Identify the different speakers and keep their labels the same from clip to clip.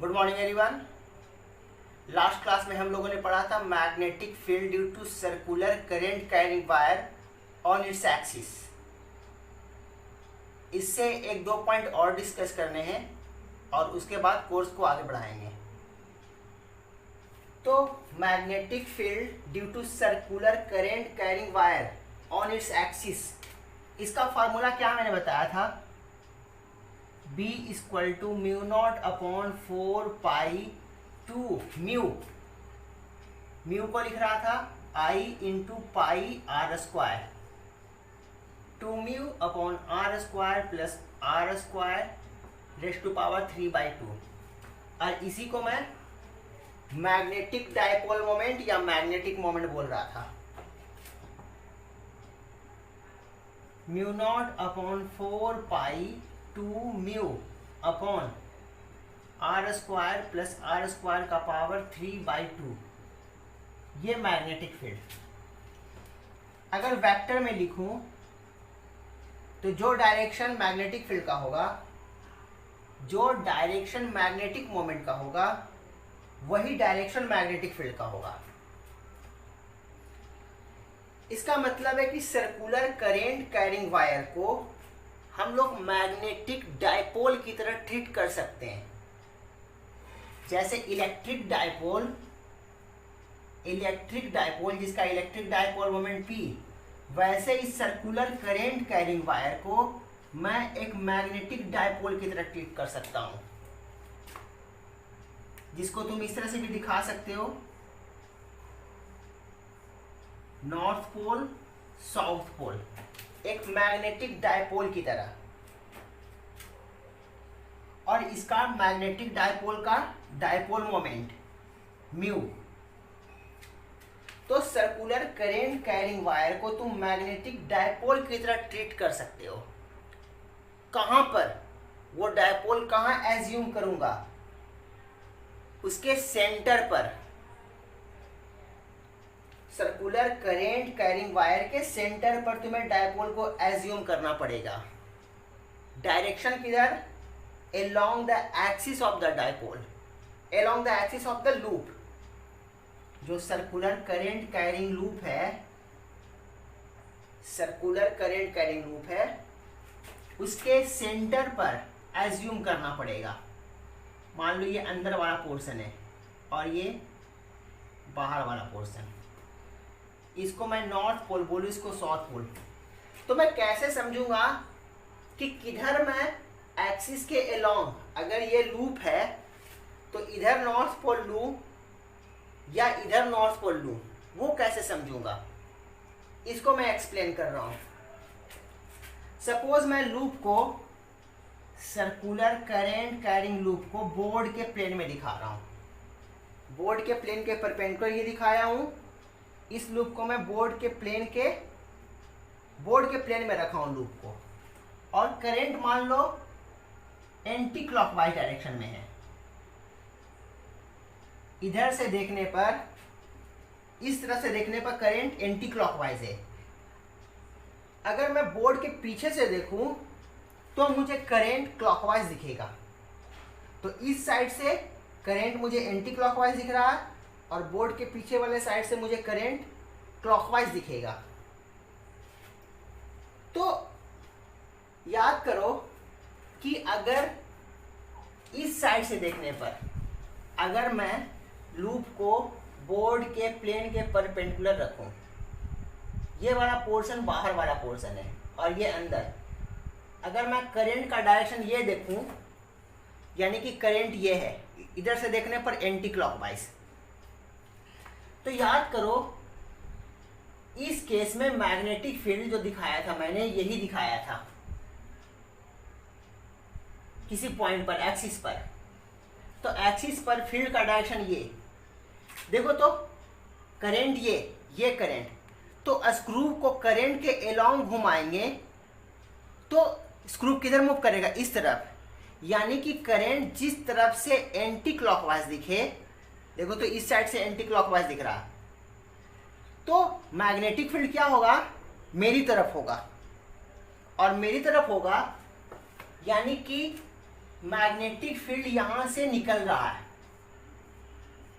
Speaker 1: Good morning everyone. Last class में हम लोगों ने पढ़ा था magnetic field due to circular current carrying wire on its axis. इससे एक दो पॉइंट और डिस्कस करने हैं और उसके बाद कोर्स को आगे बढ़ाएंगे। तो magnetic field due to circular current carrying wire on its axis, इसका फार्मूला क्या मैंने बताया था, B equal to mu naught upon 4 pi two mu को लिख रहा था I into pi r square, 2 mu upon r square plus r square raised to power 3/2। और इसी को मैं मैग्नेटिक डायपोल मोमेंट या मैग्नेटिक मोमेंट बोल रहा था। Mu naught upon 4 pi 2 mu upon r square plus r square का power 3/2, ये मैग्नेटिक फील्ड। अगर वेक्टर में लिखूं तो जो डायरेक्शन मैग्नेटिक फील्ड का होगा, जो डायरेक्शन मैग्नेटिक मोमेंट का होगा, वही डायरेक्शन मैग्नेटिक फील्ड का होगा। इसका मतलब है कि सर्कुलर करेंट कैरिंग वायर को हम लोग मैग्नेटिक डायपोल की तरह ट्रीट कर सकते हैं। जैसे इलेक्ट्रिक डायपोल जिसका इलेक्ट्रिक डायपोल मोमेंट P, वैसे इस सर्कुलर करेंट कैरिंग वायर को मैं एक मैग्नेटिक डायपोल की तरह ट्रीट कर सकता हूं, जिसको तुम इस तरह से भी दिखा सकते हो, नॉर्थ पोल साउथ पोल, एक मैग्नेटिक डायपोल की तरह। और इसका मैग्नेटिक डायपोल का डायपोल मोमेंट म्यू। तो सर्कुलर करेंट कैरिंग वायर को तुम मैग्नेटिक डायपोल की तरह ट्रीट कर सकते हो। कहां पर वो डायपोल कहां एज्यूम करूंगा, उसके सेंटर पर, सर्कुलर करेंट कैरिंग वायर के सेंटर पर तुम्हें डायपोल को एज्यूम करना पड़ेगा। डायरेक्शन किधर, along the axis of the dipole, along the axis of the loop। जो सर्कुलर करेंट कैरिंग लूप है, सर्कुलर करेंट कैरिंग लूप है, उसके सेंटर पर एज्यूम करना पड़ेगा। मान लो ये अंदर वाला पोर्शन है और ये बाहर वाला पोर्शन, इसको मैं नॉर्थ पोल बोलूँ, इसको साउथ पोल। तो मैं कैसे समझूंगा कि किधर मैं एक्सिस के अलोंग, अगर ये लूप है तो इधर नॉर्थ पोल लूँ या इधर नॉर्थ पोल लूँ, वो कैसे समझूंगा, इसको मैं एक्सप्लेन कर रहा हूँ। सपोज मैं लूप को, सर्कुलर करेंट कैरिंग लूप को बोर्ड के प्लेन में दिखा रहा हूँ। बोर्ड के प्लेन के परपेंडिकुलर ये दिखाया हूँ। इस लूप को मैं बोर्ड के प्लेन में रखा हूँ लूप को, और करंट मान लो एंटी क्लॉकवाइज डायरेक्शन में है। इधर से देखने पर, इस तरह से देखने पर करंट एंटी क्लॉकवाइज है। अगर मैं बोर्ड के पीछे से देखूं तो मुझे करंट क्लॉकवाइज दिखेगा। तो इस साइड से करंट मुझे एंटी क्लॉकवाइज दिख रहा है और बोर्ड के पीछे वाले साइड से मुझे करंट क्लॉकवाइज दिखेगा। तो याद करो कि अगर इस साइड से देखने पर, अगर मैं लूप को बोर्ड के प्लेन के परपेंडिकुलर रखूं, ये वाला पोर्शन बाहर वाला पोर्शन है और ये अंदर, अगर मैं करंट का डायरेक्शन ये देखूं, यानी कि करंट ये है, इधर से देखने पर एंटी क्लॉकवाइज। तो याद करो इस केस में मैग्नेटिक फील्ड जो दिखाया था मैंने, यही दिखाया था किसी पॉइंट पर, एक्सिस पर। तो एक्सिस पर फील्ड का डायरेक्शन ये देखो, तो करंट ये करंट, तो स्क्रू को करंट के अलोंग घुमाएंगे तो स्क्रू किधर मूव करेगा, इस तरफ। यानी कि करंट जिस तरफ से एंटी क्लॉकवाइज दिखे, देखो तो इस साइड से एंटी क्लॉकवाइज दिख रहा, तो मैग्नेटिक फील्ड क्या होगा, मेरी तरफ होगा। और मेरी तरफ होगा यानी कि मैग्नेटिक फील्ड यहां से निकल रहा है,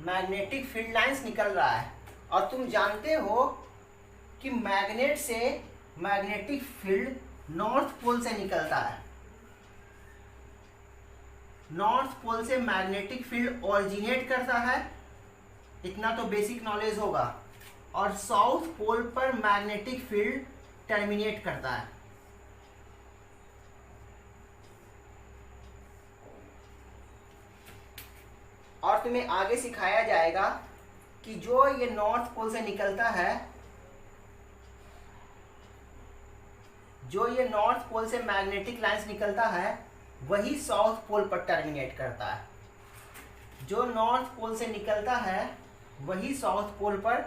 Speaker 1: मैग्नेटिक फील्ड लाइंस निकल रहा है। और तुम जानते हो कि मैग्नेट से मैग्नेटिक फील्ड नॉर्थ पोल से निकलता है, नॉर्थ पोल से मैग्नेटिक फील्ड ओरिजिनेट करता है, इतना तो बेसिक नॉलेज होगा, और साउथ पोल पर मैग्नेटिक फील्ड टर्मिनेट करता है। और तुम्हें आगे सिखाया जाएगा कि जो ये नॉर्थ पोल से निकलता है, जो ये नॉर्थ पोल से मैग्नेटिक लाइंस निकलता है, वही साउथ पोल पर टर्मिनेट करता है। जो नॉर्थ पोल से निकलता है वही साउथ पोल पर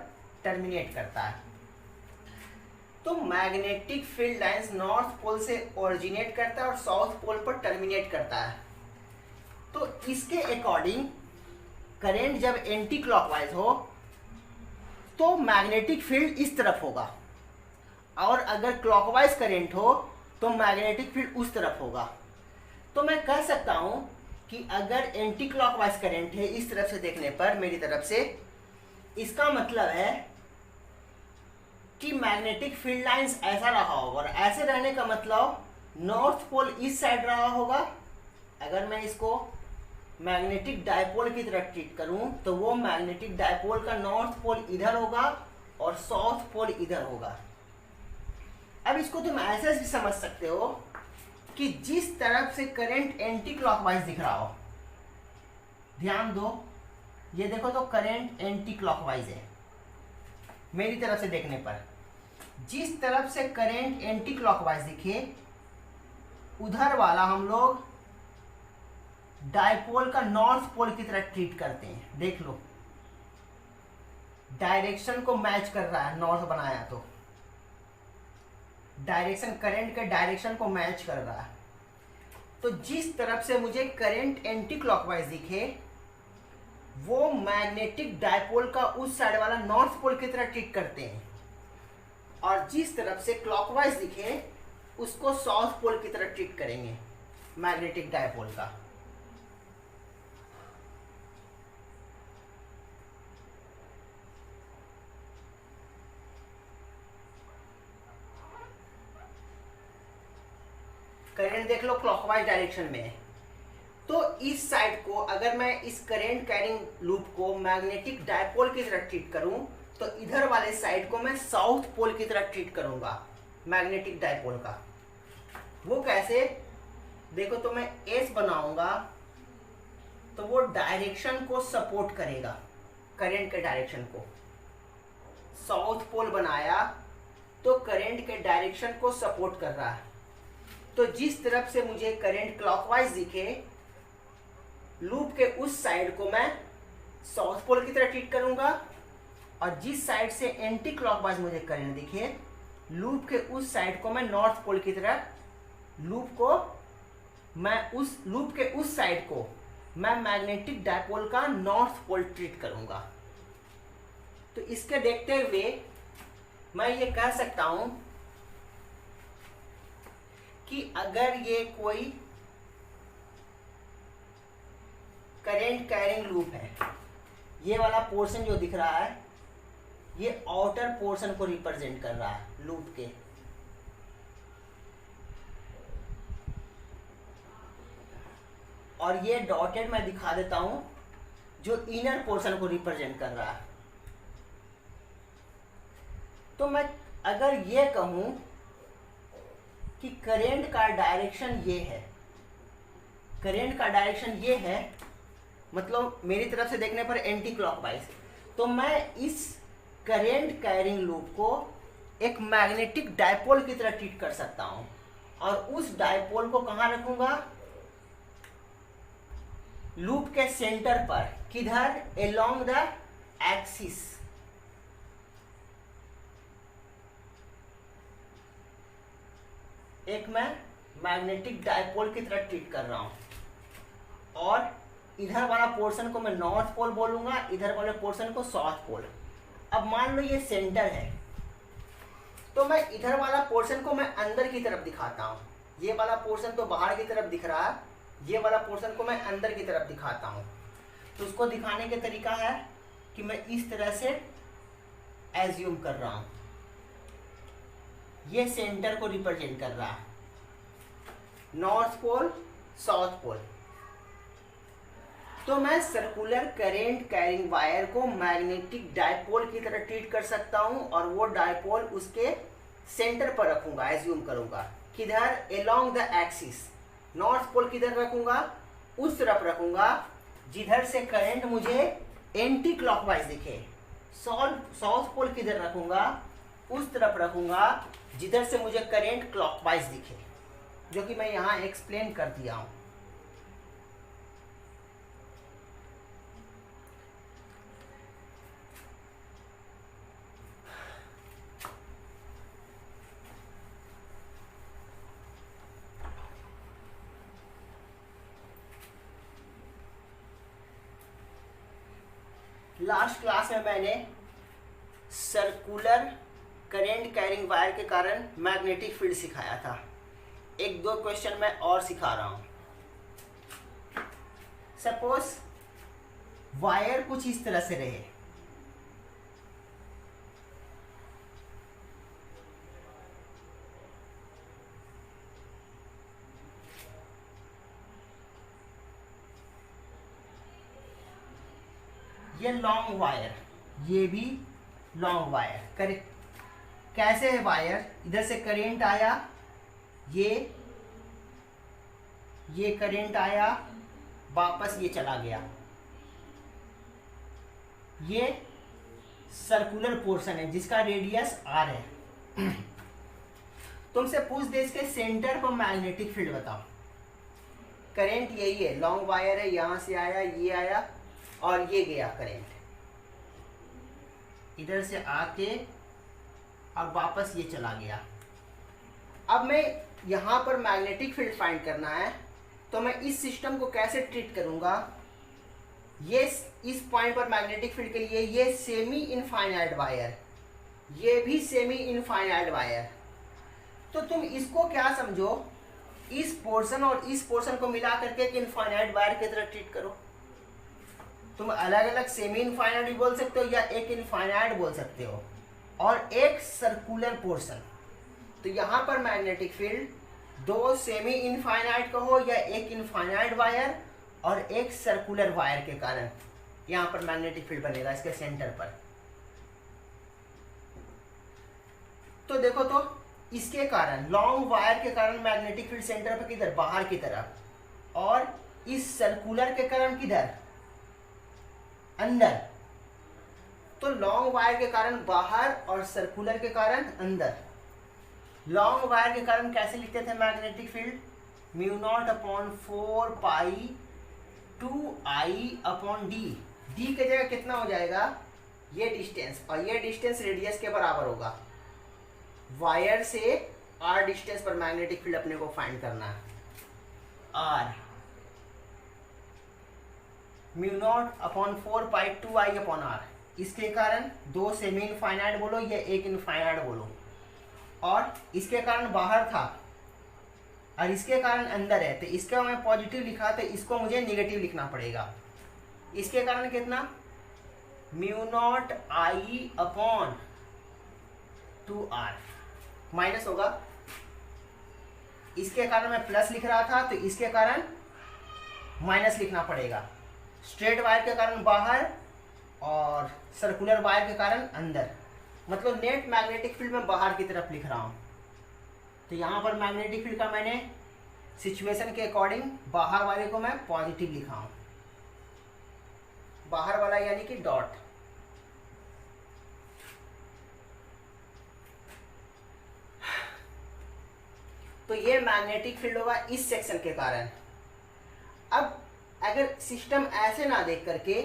Speaker 1: टर्मिनेट करता है। तो magnetic field lines north pole से ओरिजिनेट करता है और साउथ पोल पर टर्मिनेट करता है। तो इसके अकॉर्डिंग करंट जब एंटी क्लॉकवाइज हो तो मैग्नेटिक फील्ड इस तरफ होगा, और अगर क्लॉकवाइज करंट हो तो मैग्नेटिक फील्ड उस तरफ होगा। तो मैं कह सकता हूं कि अगर एंटी क्लॉकवाइज करंट है इस तरफ से देखने पर, मेरी तरफ से, इसका मतलब है कि मैग्नेटिक फील्ड लाइंस ऐसा रहा होगा, और ऐसे रहने का मतलब नॉर्थ पोल इस साइड रहा होगा। अगर मैं इसको मैग्नेटिक डायपोल की तरह ट्रीट करूं तो वो मैग्नेटिक डायपोल का नॉर्थ पोल इधर होगा और साउथ पोल इधर होगा। अब इसको तुम ऐसे भी समझ सकते हो कि जिस तरफ से करंट एंटी क्लॉकवाइज दिख रहा हो, ध्यान दो, ये देखो तो करंट एंटी क्लॉकवाइज है मेरी तरफ से देखने पर। जिस तरफ से करंट एंटी क्लॉकवाइज दिखे उधर वाला हम लोग डायपोल का नॉर्थ पोल की तरह ट्रीट करते हैं। देख लो, डायरेक्शन को मैच कर रहा है, नॉर्थ बनाया तो डायरेक्शन, करंट के डायरेक्शन को मैच कर रहा है। तो जिस तरफ से मुझे करंट एंटी क्लॉकवाइज दिखे वो मैग्नेटिक डायपोल का उस साइड वाला नॉर्थ पोल की तरह ट्रीट करते हैं, और जिस तरफ से क्लॉकवाइज दिखे उसको साउथ पोल की तरह ट्रीट करेंगे मैग्नेटिक डायपोल का। करंट देख लो क्लॉकवाइज डायरेक्शन में है, तो इस साइड को अगर मैं इस करंट कैरिंग लूप को मैग्नेटिक डायपोल की तरह ट्रीट करूं तो इधर वाले साइड को मैं साउथ पोल की तरह ट्रीट करूंगा मैग्नेटिक डायपोल का। वो कैसे, देखो, तो मैं एस बनाऊंगा तो वो डायरेक्शन को सपोर्ट करेगा, करंट के डायरेक्शन को। साउथ पोल बनाया तो करंट के डायरेक्शन को सपोर्ट कर रहा है। तो जिस तरफ से मुझे करंट क्लॉकवाइज दिखे लूप के उस साइड को मैं साउथ पोल की तरह ट्रीट करूंगा, और जिस साइड से एंटी क्लॉकवाइज मुझे करंट दिखे लूप के उस साइड को मैं नॉर्थ पोल की तरह, लूप के उस साइड को मैं मैग्नेटिक डायपोल का नॉर्थ पोल ट्रीट करूंगा। तो इसके देखते हुए मैं ये कह सकता हूं कि अगर ये कोई करंट कैरिंग लूप है, ये वाला पोर्शन जो दिख रहा है ये आउटर पोर्शन को रिप्रेजेंट कर रहा है लूप के, और ये डॉटेड मैं दिखा देता हूं जो इनर पोर्शन को रिप्रेजेंट कर रहा है। तो मैं अगर ये कहूं कि करंट का डायरेक्शन ये है, करंट का डायरेक्शन ये है, मतलब मेरी तरफ से देखने पर एंटी क्लॉकवाइज, तो मैं इस करंट कैरिंग लूप को एक मैग्नेटिक डायपोल की तरह ट्रीट कर सकता हूं, और उस डायपोल को कहां रखूंगा, लूप के सेंटर पर, किधर, अलोंग द एक्सिस। एक मैं मैग्नेटिक डायपोल की तरह ट्रीट कर रहा हूं, और इधर वाला पोर्शन को मैं नॉर्थ पोल बोलूंगा, इधर वाले पोर्शन को साउथ पोल। अब मान लो ये सेंटर है, तो मैं इधर वाला पोर्शन को मैं अंदर की तरफ दिखाता हूं, ये वाला पोर्शन तो बाहर की तरफ दिख रहा है, ये वाला पोर्शन को मैं अंदर की तरफ दिखाता हूँ। तो उसको दिखाने का तरीका है कि मैं इस तरह से एज्यूम कर रहा हूँ, ये सेंटर को रिप्रेजेंट कर रहा है, नॉर्थ पोल साउथ पोल। तो मैं सर्कुलर करेंट कैरिंग वायर को मैग्नेटिक डायपोल की तरह ट्रीट कर सकता हूं और वो डायपोल उसके सेंटर पर रखूंगा, एज्यूम करूंगा किधर, along the axis. North pole किधर रखूंगा, उस तरफ रखूंगा जिधर से करंट मुझे एंटी क्लॉकवाइज दिखे। साउथ पोल किधर रखूंगा, उस तरफ रखूंगा जिधर से मुझे करंट क्लॉकवाइज दिखे, जो कि मैं यहां एक्सप्लेन कर दिया हूं। लास्ट क्लास में मैंने सर्कुलर करंट कैरिंग वायर के कारण मैग्नेटिक फील्ड सिखाया था। एक दो क्वेश्चन मैं और सिखा रहा हूं। सपोज वायर कुछ इस तरह से रहे, ये लॉन्ग वायर, ये भी लॉन्ग वायर। कैसे है वायर, इधर से करंट आया, ये करंट आया, वापस ये चला गया। ये सर्कुलर पोर्शन है जिसका रेडियस आर है। तुमसे पूछ दे इसके सेंटर पर मैग्नेटिक फील्ड बताओ। करंट यही है, लॉन्ग वायर है, यहां से आया, ये आया और ये गया करंट, इधर से आके और वापस ये चला गया। अब मैं यहां पर मैग्नेटिक फील्ड फाइंड करना है, तो मैं इस सिस्टम को कैसे ट्रीट करूंगा। ये इस पॉइंट पर मैग्नेटिक फील्ड के लिए ये सेमी इनफाइनाइट वायर, ये भी सेमी इनफाइनाइट वायर। तो तुम इसको क्या समझो, इस पोर्शन और इस पोर्शन को मिला करके एक इनफाइनाइट वायर की तरह ट्रीट करो। तुम अलग अलग सेमी इनफाइनाइट भी बोल सकते हो या एक इनफाइनाइट बोल सकते हो, और एक सर्कुलर पोर्शन। तो यहां पर मैग्नेटिक फील्ड दो सेमी इनफाइनाइट कहो या एक इनफाइनाइट वायर और एक सर्कुलर वायर के कारण यहां पर मैग्नेटिक फील्ड बनेगा इसके सेंटर पर। तो देखो, तो इसके कारण लॉन्ग वायर के कारण मैग्नेटिक फील्ड सेंटर पर किधर, बाहर की तरफ, और इस सर्कुलर के कारण किधर, अंदर। तो लॉन्ग वायर के कारण बाहर और सर्कुलर के कारण अंदर। लॉन्ग वायर के कारण कैसे लिखते थे magnetic field, mu naught upon 4 pi 2 I upon D. D की जगह कितना हो जाएगा, ये डिस्टेंस, और ये डिस्टेंस रेडियस के बराबर होगा। वायर से आर डिस्टेंस पर मैग्नेटिक फील्ड अपने को फाइंड करना है, r. Mu naught upon 4 pi 2 I upon r. इसके कारण दो सेमी इनफाइनाइट बोलो या एक इनफाइनाइट बोलो, और इसके कारण बाहर था और इसके कारण अंदर है, तो इसका मैं पॉजिटिव लिखा तो इसको मुझे नेगेटिव लिखना पड़ेगा। इसके कारण कितना, mu naught I upon 2 r minus होगा। इसके कारण मैं प्लस लिख रहा था तो इसके कारण माइनस लिखना पड़ेगा। स्ट्रेट वायर के कारण बाहर और सर्कुलर वायर के कारण अंदर, मतलब नेट मैग्नेटिक फील्ड में बाहर की तरफ लिख रहा हूं। तो यहां पर मैग्नेटिक फील्ड का मैंने सिचुएशन के अकॉर्डिंग बाहर वाले को मैं पॉजिटिव लिखा हूं, बाहर वाला यानी कि डॉट। तो ये मैग्नेटिक फील्ड होगा इस सेक्शन के कारण। अब अगर सिस्टम ऐसे ना देख करके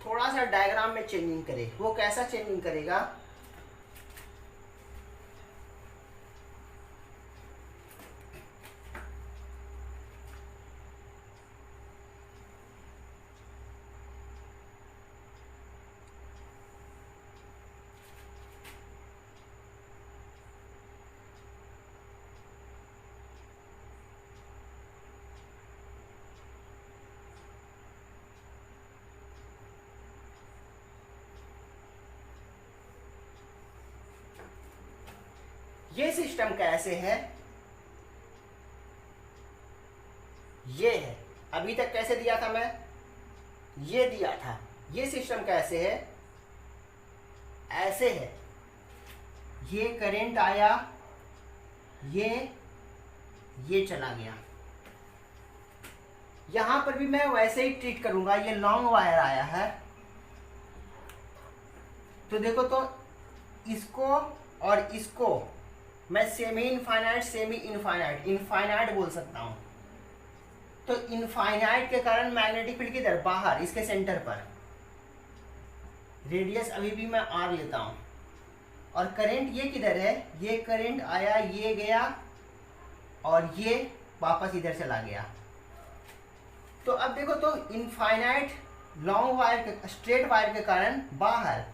Speaker 1: थोड़ा सा डायग्राम में चेंजिंग करे, वो कैसा चेंजिंग करेगा, ये सिस्टम कैसे है, ये है। अभी तक कैसे दिया था मैं, ये दिया था। ये सिस्टम कैसे है, ऐसे है। ये करंट आया, ये चला गया। यहां पर भी मैं वैसे ही ट्रीट करूंगा। ये लॉन्ग वायर आया है, तो देखो, तो इसको और इसको मैं semi infinite, semi infinite, infinite बोल सकता हूं। तो इनफाइनाइट के कारण मैग्नेटिक फील्ड किधर, बाहर, इसके सेंटर पर। रेडियस अभी भी मैं आर लेता हूं। और करंट ये किधर है, ये करंट आया, ये गया और ये वापस इधर चला गया। तो अब देखो, तो इनफाइनाइट लॉन्ग वायर के, स्ट्रेट वायर के कारण बाहर,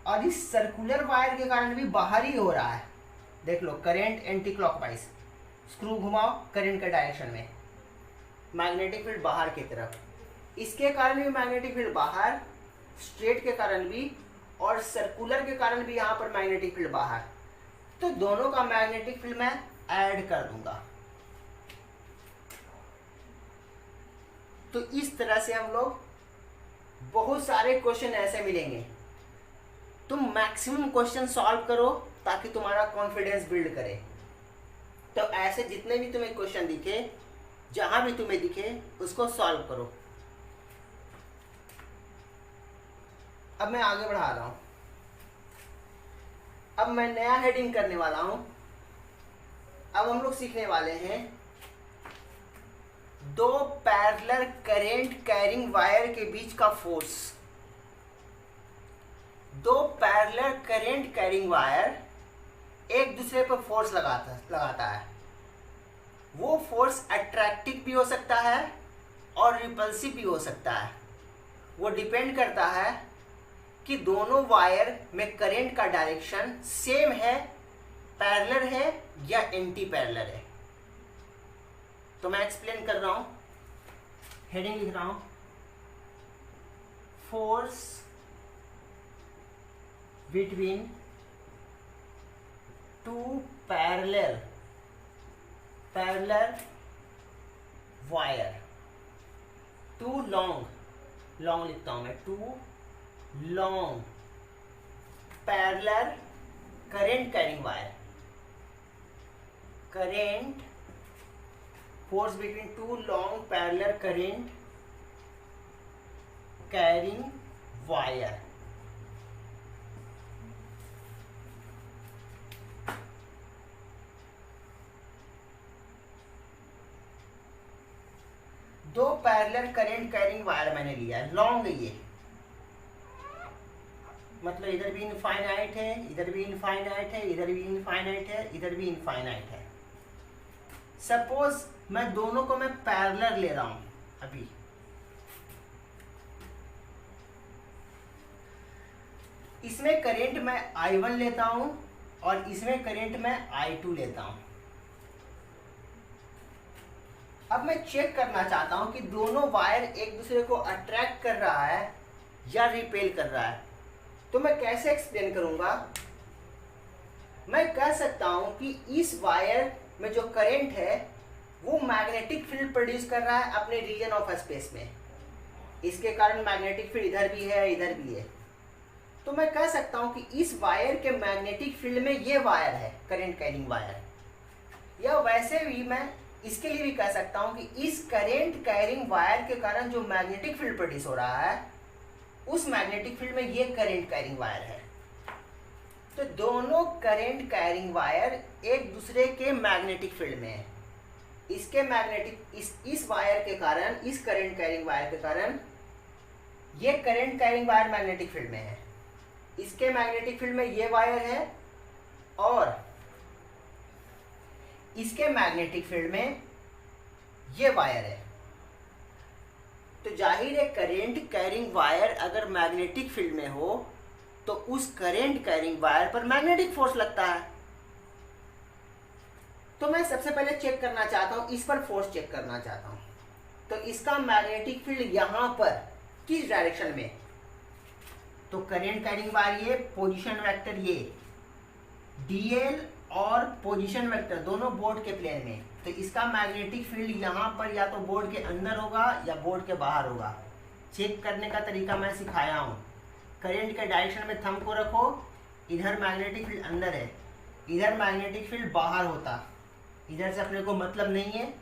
Speaker 1: और इस सर्कुलर वायर के कारण भी बाहर ही हो रहा है। देख लो, करंट एंटी क्लॉकवाइज, स्क्रू घुमाओ करंट के डायरेक्शन में, मैग्नेटिक फील्ड बाहर की तरफ। इसके कारण भी मैग्नेटिक फील्ड बाहर, स्ट्रेट के कारण भी, और सर्कुलर के कारण भी यहाँ पर मैग्नेटिक फील्ड बाहर। तो दोनों का मैग्नेटिक फील्ड मैं ऐड कर दूंगा। तो इस तरह से हम लोग, बहुत सारे क्वेश्चन ऐसे मिलेंगे। तुम मैक्सिमम क्वेश्चन सॉल्व करो ताकि तुम्हारा कॉन्फिडेंस बिल्ड करे। तो ऐसे जितने भी तुम्हें क्वेश्चन दिखे, जहां भी तुम्हें दिखे, उसको सॉल्व करो। अब मैं आगे बढ़ा रहा हूं। अब मैं नया हेडिंग करने वाला हूं। अब हम लोग सीखने वाले हैं दो पैरेलल करंट कैरिंग वायर के बीच का फोर्स। दो पैरेलल करंट कैरिंग वायर एक दूसरे पर फोर्स लगाता है। वो फोर्स अट्रैक्टिव भी हो सकता है और रिपल्सिव भी हो सकता है। वो डिपेंड करता है कि दोनों वायर में करंट का डायरेक्शन सेम है, पैरेलल है या एंटी पैरेलल है। तो मैं एक्सप्लेन कर रहा हूं, हेडिंग लिख रहा हूं, force between two parallel wire, two long लिखता हूं मैं, two long parallel current carrying wire, current force between two long parallel current carrying wire। दो पैरेलल करंट कैरिंग वायर मैंने लिया है, लॉन्ग है ये, मतलब इधर भी इनफाइनाइट है, इधर भी इनफाइनाइट है, इधर भी इनफाइनाइट है, इधर भी इनफाइनाइट है। सपोज मैं दोनों को मैं पैरेलल ले रहा हूं। अभी इसमें करंट मैं I1 लेता हूं और इसमें करंट मैं I2 लेता हूं। अब मैं चेक करना चाहता हूं कि दोनों वायर एक दूसरे को अट्रैक्ट कर रहा है या रिपेल कर रहा है। तो मैं कैसे एक्सप्लेन करूंगा, मैं कह सकता हूं कि इस वायर में जो करंट है वो मैग्नेटिक फील्ड प्रोड्यूस कर रहा है अपने रीजन ऑफ स्पेस में। इसके कारण मैग्नेटिक फील्ड इधर भी है, इधर भी है। तो मैं कह सकता हूं कि इस वायर के मैग्नेटिक फील्ड में ये वायर है, करंट कैरिंग वायर। या वैसे भी मैं इसके लिए भी कह सकता हूं कि इस करंट कैरिंग वायर के कारण जो मैग्नेटिक फील्ड प्रोड्यूस हो रहा है, उस मैग्नेटिक फील्ड में ये करंट कैरिंग वायर है। तो दोनों करंट कैरिंग वायर एक दूसरे के मैग्नेटिक फील्ड में है। इसके मैग्नेटिक इस वायर के कारण, इस करंट कैरिंग वायर के कारण, ये current carrying wire magnetic field में है। इसके मैग्नेटिक फील्ड में ये वायर है और इसके मैग्नेटिक फील्ड में ये वायर है। तो जाहिर है करंट कैरिंग वायर अगर मैग्नेटिक फील्ड में हो तो उस करंट कैरिंग वायर पर मैग्नेटिक फोर्स लगता है। तो मैं सबसे पहले चेक करना चाहता हूं, इस पर फोर्स चेक करना चाहता हूं। तो इसका मैग्नेटिक फील्ड यहां पर किस डायरेक्शन में, तो करंट कैरिंग वायर ये, पोजीशन वेक्टर ये dl और पोजीशन वेक्टर दोनों बोर्ड के प्लेन में, तो इसका मैग्नेटिक फील्ड यहाँ पर या तो बोर्ड के अंदर होगा या बोर्ड के बाहर होगा। चेक करने का तरीका मैं सिखाया हूँ। करंट के डायरेक्शन में थंब को रखो, इधर मैग्नेटिक फील्ड अंदर है, इधर मैग्नेटिक फील्ड बाहर होता, इधर से अपने को मतलब नहीं है,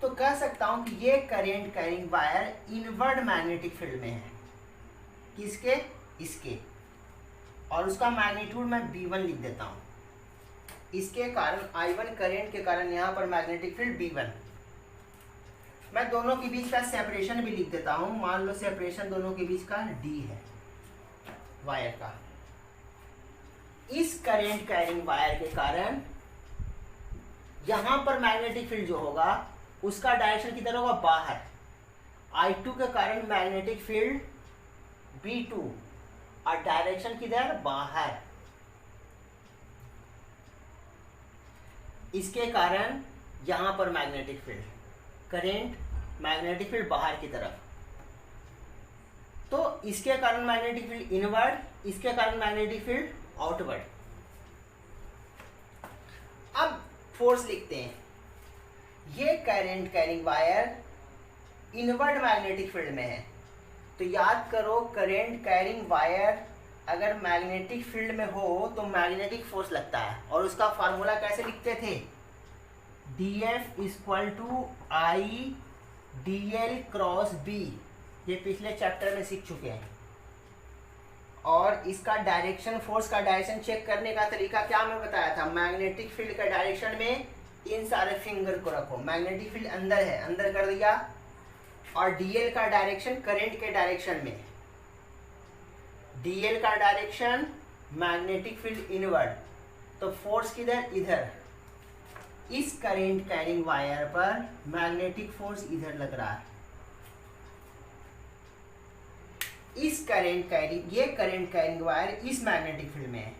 Speaker 1: तो कह सकता हूँ कि ये current carrying wire inward magnetic field में है। किसके? इसके। और उसका मैग्नीट्यूड मैं B1 लिख देता हूँ। इसके कारण I1 करंट के कारण यहाँ पर मैग्नेटिक फील्ड B1। मैं दोनों के बीच का सेपरेशन भी लिख देता हूँ। मान लो सेपरेशन दोनों के बीच का D है वायर का। इस करंट कैरिंग वायर के कारण यहाँ पर मैग्नेटिक फील्ड जो होगा उसका डायरेक्शन किधर होगा? बाहर। I2 के कारण मैग्नेटिक फील्ड B2 और डायरेक्शन किधर? बाहर। इसके कारण यहां पर magnetic field, current magnetic field बाहर की तरफ, तो इसके कारण मैग्नेटिक फील्ड इनवर्ड, इसके कारण मैग्नेटिक फील्ड आउटवर्ड। अब फोर्स लिखते हैं। ये current carrying wire inward magnetic field में है, तो याद करो करंट कैरिंग वायर अगर मैग्नेटिक फील्ड में हो तो मैग्नेटिक फोर्स लगता है, और उसका फार्मूला कैसे लिखते थे? DF = I dl cross B। ये पिछले चैप्टर में सीख चुके हैं। और इसका डायरेक्शन, फोर्स का डायरेक्शन चेक करने का तरीका क्या मैं बताया था? मैग्नेटिक फील्ड का डायरेक्शन में इन सारे फिंगर को रखो, मैग्नेटिक फील्ड अंदर है, अंदर कर दिया, और DL का डायरेक्शन करंट के डायरेक्शन में, DL का डायरेक्शन मैग्नेटिक फील्ड इनवर्ड, तो फोर्स किधर? इधर। इस करंट कैरिंग वायर पर मैग्नेटिक फोर्स इधर लग रहा है। इस करंट कैरिंग, ये करंट कैरिंग वायर इस मैग्नेटिक फील्ड में है।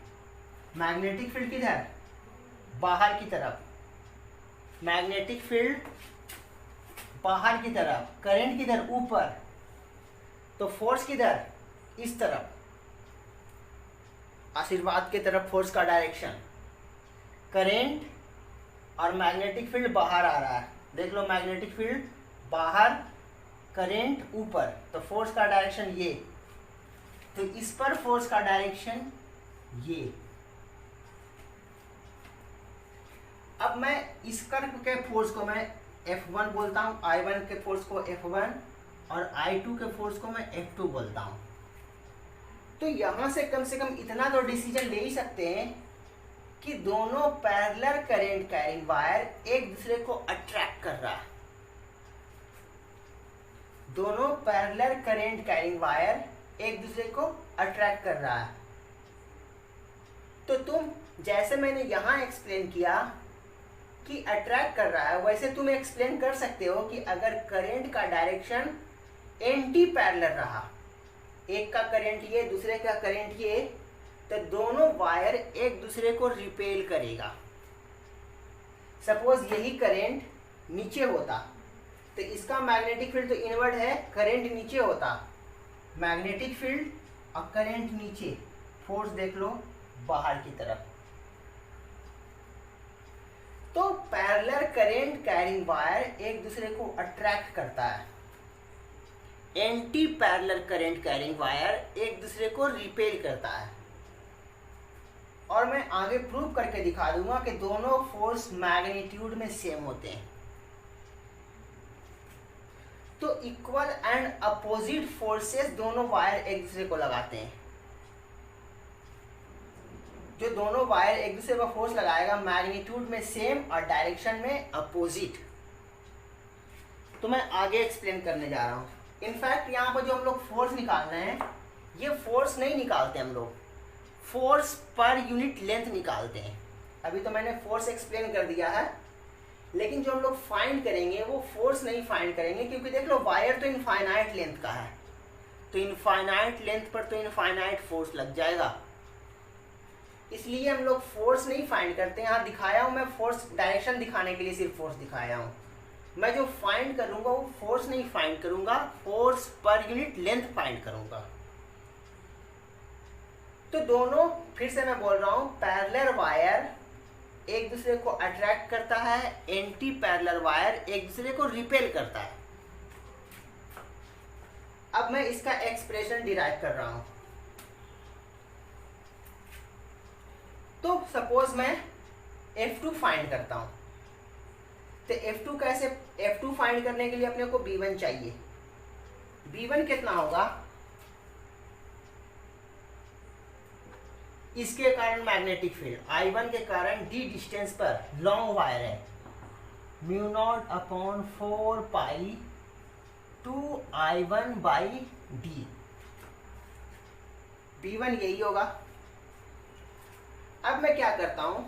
Speaker 1: मैग्नेटिक फील्ड किधर? बाहर की तरफ। मैग्नेटिक फील्ड बाहर की तरफ, करंट किधर? ऊपर, तो फोर्स किधर? इस तरफ, आशीर्वाद की तरफ फोर्स का डायरेक्शन। करंट और मैग्नेटिक फील्ड बाहर आ रहा है, देख लो मैग्नेटिक फील्ड बाहर, करंट ऊपर, तो फोर्स का डायरेक्शन ये, तो इस पर फोर्स का डायरेक्शन ये। अब मैं इस कर्व के फोर्स को मैं F1 बोलता हूँ, I1 के फोर्स को F1 और I2 के फोर्स को मैं F2 बोलता हूँ। तो यहां से कम इतना तो डिसीजन ले ही सकते हैं कि दोनों पैरेलल करंट कैरिंग वायर एक दूसरे को अट्रैक्ट कर रहा है। दोनों पैरेलल करंट कैरिंग वायर एक दूसरे को अट्रैक्ट कर रहा है। तो तुम, जैसे मैंने यहां एक्सप्लेन किया कि अट्रैक्ट कर रहा है, वैसे तुम एक्सप्लेन कर सकते हो कि अगर करंट का डायरेक्शन एंटी पैरेलल रहा, एक का करंट ये, दूसरे का करंट ये, तो दोनों वायर एक दूसरे को रिपेल करेगा। सपोज यही करंट नीचे होता तो इसका मैग्नेटिक फील्ड तो इनवर्ड है, करंट नीचे होता, मैग्नेटिक फील्ड और करंट नीचे, फोर्स देख लो बाहर की तरफ। तो पैरेलल करंट कैरिंग वायर एक दूसरे को अट्रैक्ट करता है, anti parallel current carrying wire एक दूसरे को रिपेल करता है। और मैं आगे प्रूव करके दिखा दूंगा कि दोनों फोर्स मैग्नीट्यूड में सेम होते हैं। तो इक्वल एंड अपोजिट फोर्सेस दोनों वायर एक दूसरे को लगाते हैं। जो दोनों वायर एक दूसरे को फोर्स लगाएगा मैग्नीट्यूड में सेम और डायरेक्शन में अपोजिट। तो मैं आगे एक्सप्लेन करने जा रहा हूं। इनफैक्ट यहाँ पर जो हम लोग फोर्स निकालना है, ये फोर्स नहीं निकालते हम लोग, फोर्स पर यूनिट लेंथ निकालते हैं। अभी तो मैंने फोर्स एक्सप्लेन कर दिया है, लेकिन जो हम लोग फाइंड करेंगे वो फोर्स नहीं फाइंड करेंगे, क्योंकि देख लो वायर तो इनफाइनाइट लेंथ का है, तो इनफाइनाइट लेंथ पर तो इनफाइनाइट फोर्स लग जाएगा। इसलिए हम लोग फोर्स नहीं फाइंड करते। यहाँ दिखाया हूँ मैं, फोर्स डायरेक्शन दिखाने के लिए सिर्फ फोर्स दिखाया हूँ। मैं जो फाइंड करूंगा वो फोर्स नहीं फाइंड करूंगा, force per unit length find करूंगा। तो दोनों, फिर से मैं बोल रहा हूं, पैरेलल वायर एक दूसरे को अट्रैक्ट करता है, एंटी पैरेलल वायर एक दूसरे को रिपेल करता है। अब मैं इसका एक्सप्रेशन डिराइव कर रहा हूं। तो सपोज मैं F2 फाइंड करता हूं, तो F2 कैसे, F2 फाइंड करने के लिए अपने को B1 चाहिए। B1 कितना होगा, इसके कारण मैग्नेटिक फील्ड I1 के कारण d डिस्टेंस पर लॉन्ग वायर है, mu naught upon 4 pi 2I1 by D. B1 यही होगा। अब मैं क्या करता हूं,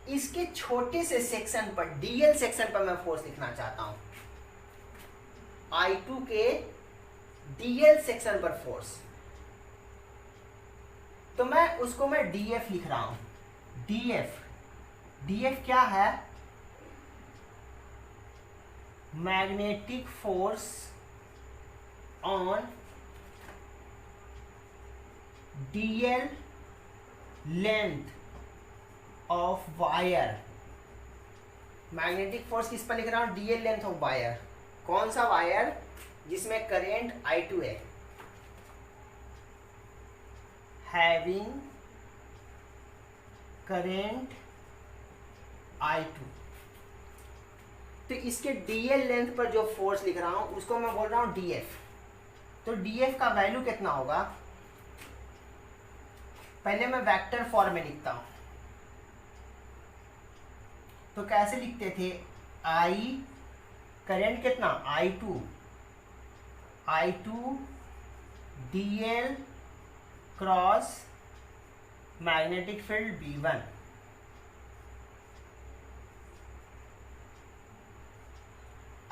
Speaker 1: इसके छोटे से सेक्शन पर, DL सेक्शन पर मैं फोर्स लिखना चाहता हूं। I2 के DL सेक्शन पर फोर्स, तो मैं उसको मैं DF लिख रहा हूं। DF क्या है, magnetic force on DL length of wire. Magnetic force किस पर लिख रहा हूं, DL लेंथ ऑफ वायर। कौन सा वायर, जिसमें करेंट I2 है, हैविंग करेंट I2। तो इसके DL लेंथ पर जो फोर्स लिख रहा हूं उसको मैं बोल रहा हूं DF। तो DF का वैल्यू कितना होगा, पहले मैं वेक्टर फॉर्म में लिखता हूं। तो कैसे लिखते थे, I करेंट कितना I2 DL cross magnetic field B1।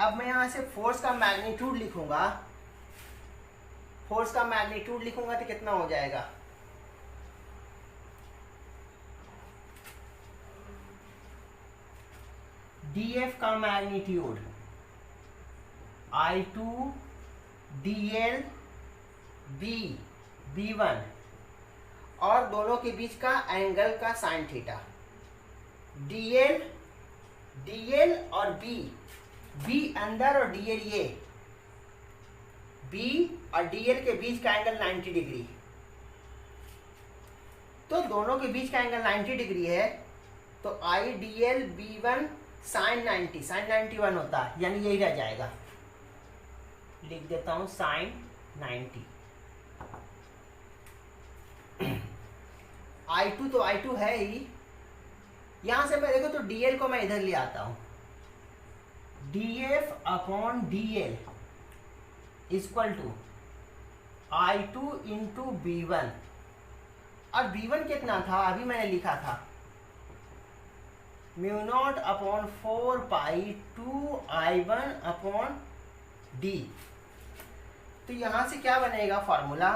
Speaker 1: अब मैं यहां से फोर्स का मैग्नीट्यूड लिखूंगा। फोर्स का मैग्नीट्यूड लिखूंगा तो कितना हो जाएगा, DF का मैग्नीट्यूड I2 DL B1 और दोनों के बीच का एंगल का साइन थीटा। DL और B अंदर और DL ये, B और DL के बीच का एंगल 90 डिग्री। तो दोनों के बीच का एंगल 90 डिग्री है, तो IDL B1 साइन 91 होता है, यानी यही रह जाएगा। लिख देता हूं साइन 90। I2 तो I2 है ही, यहां से मैं देखो तो DL को मैं इधर ले आता हूं। DF upon DL equal to I2 into B1। और B1 कितना था, अभी मैंने लिखा था mu naught upon 4 pi 2I1 upon D। तो यहां से क्या बनेगा formula,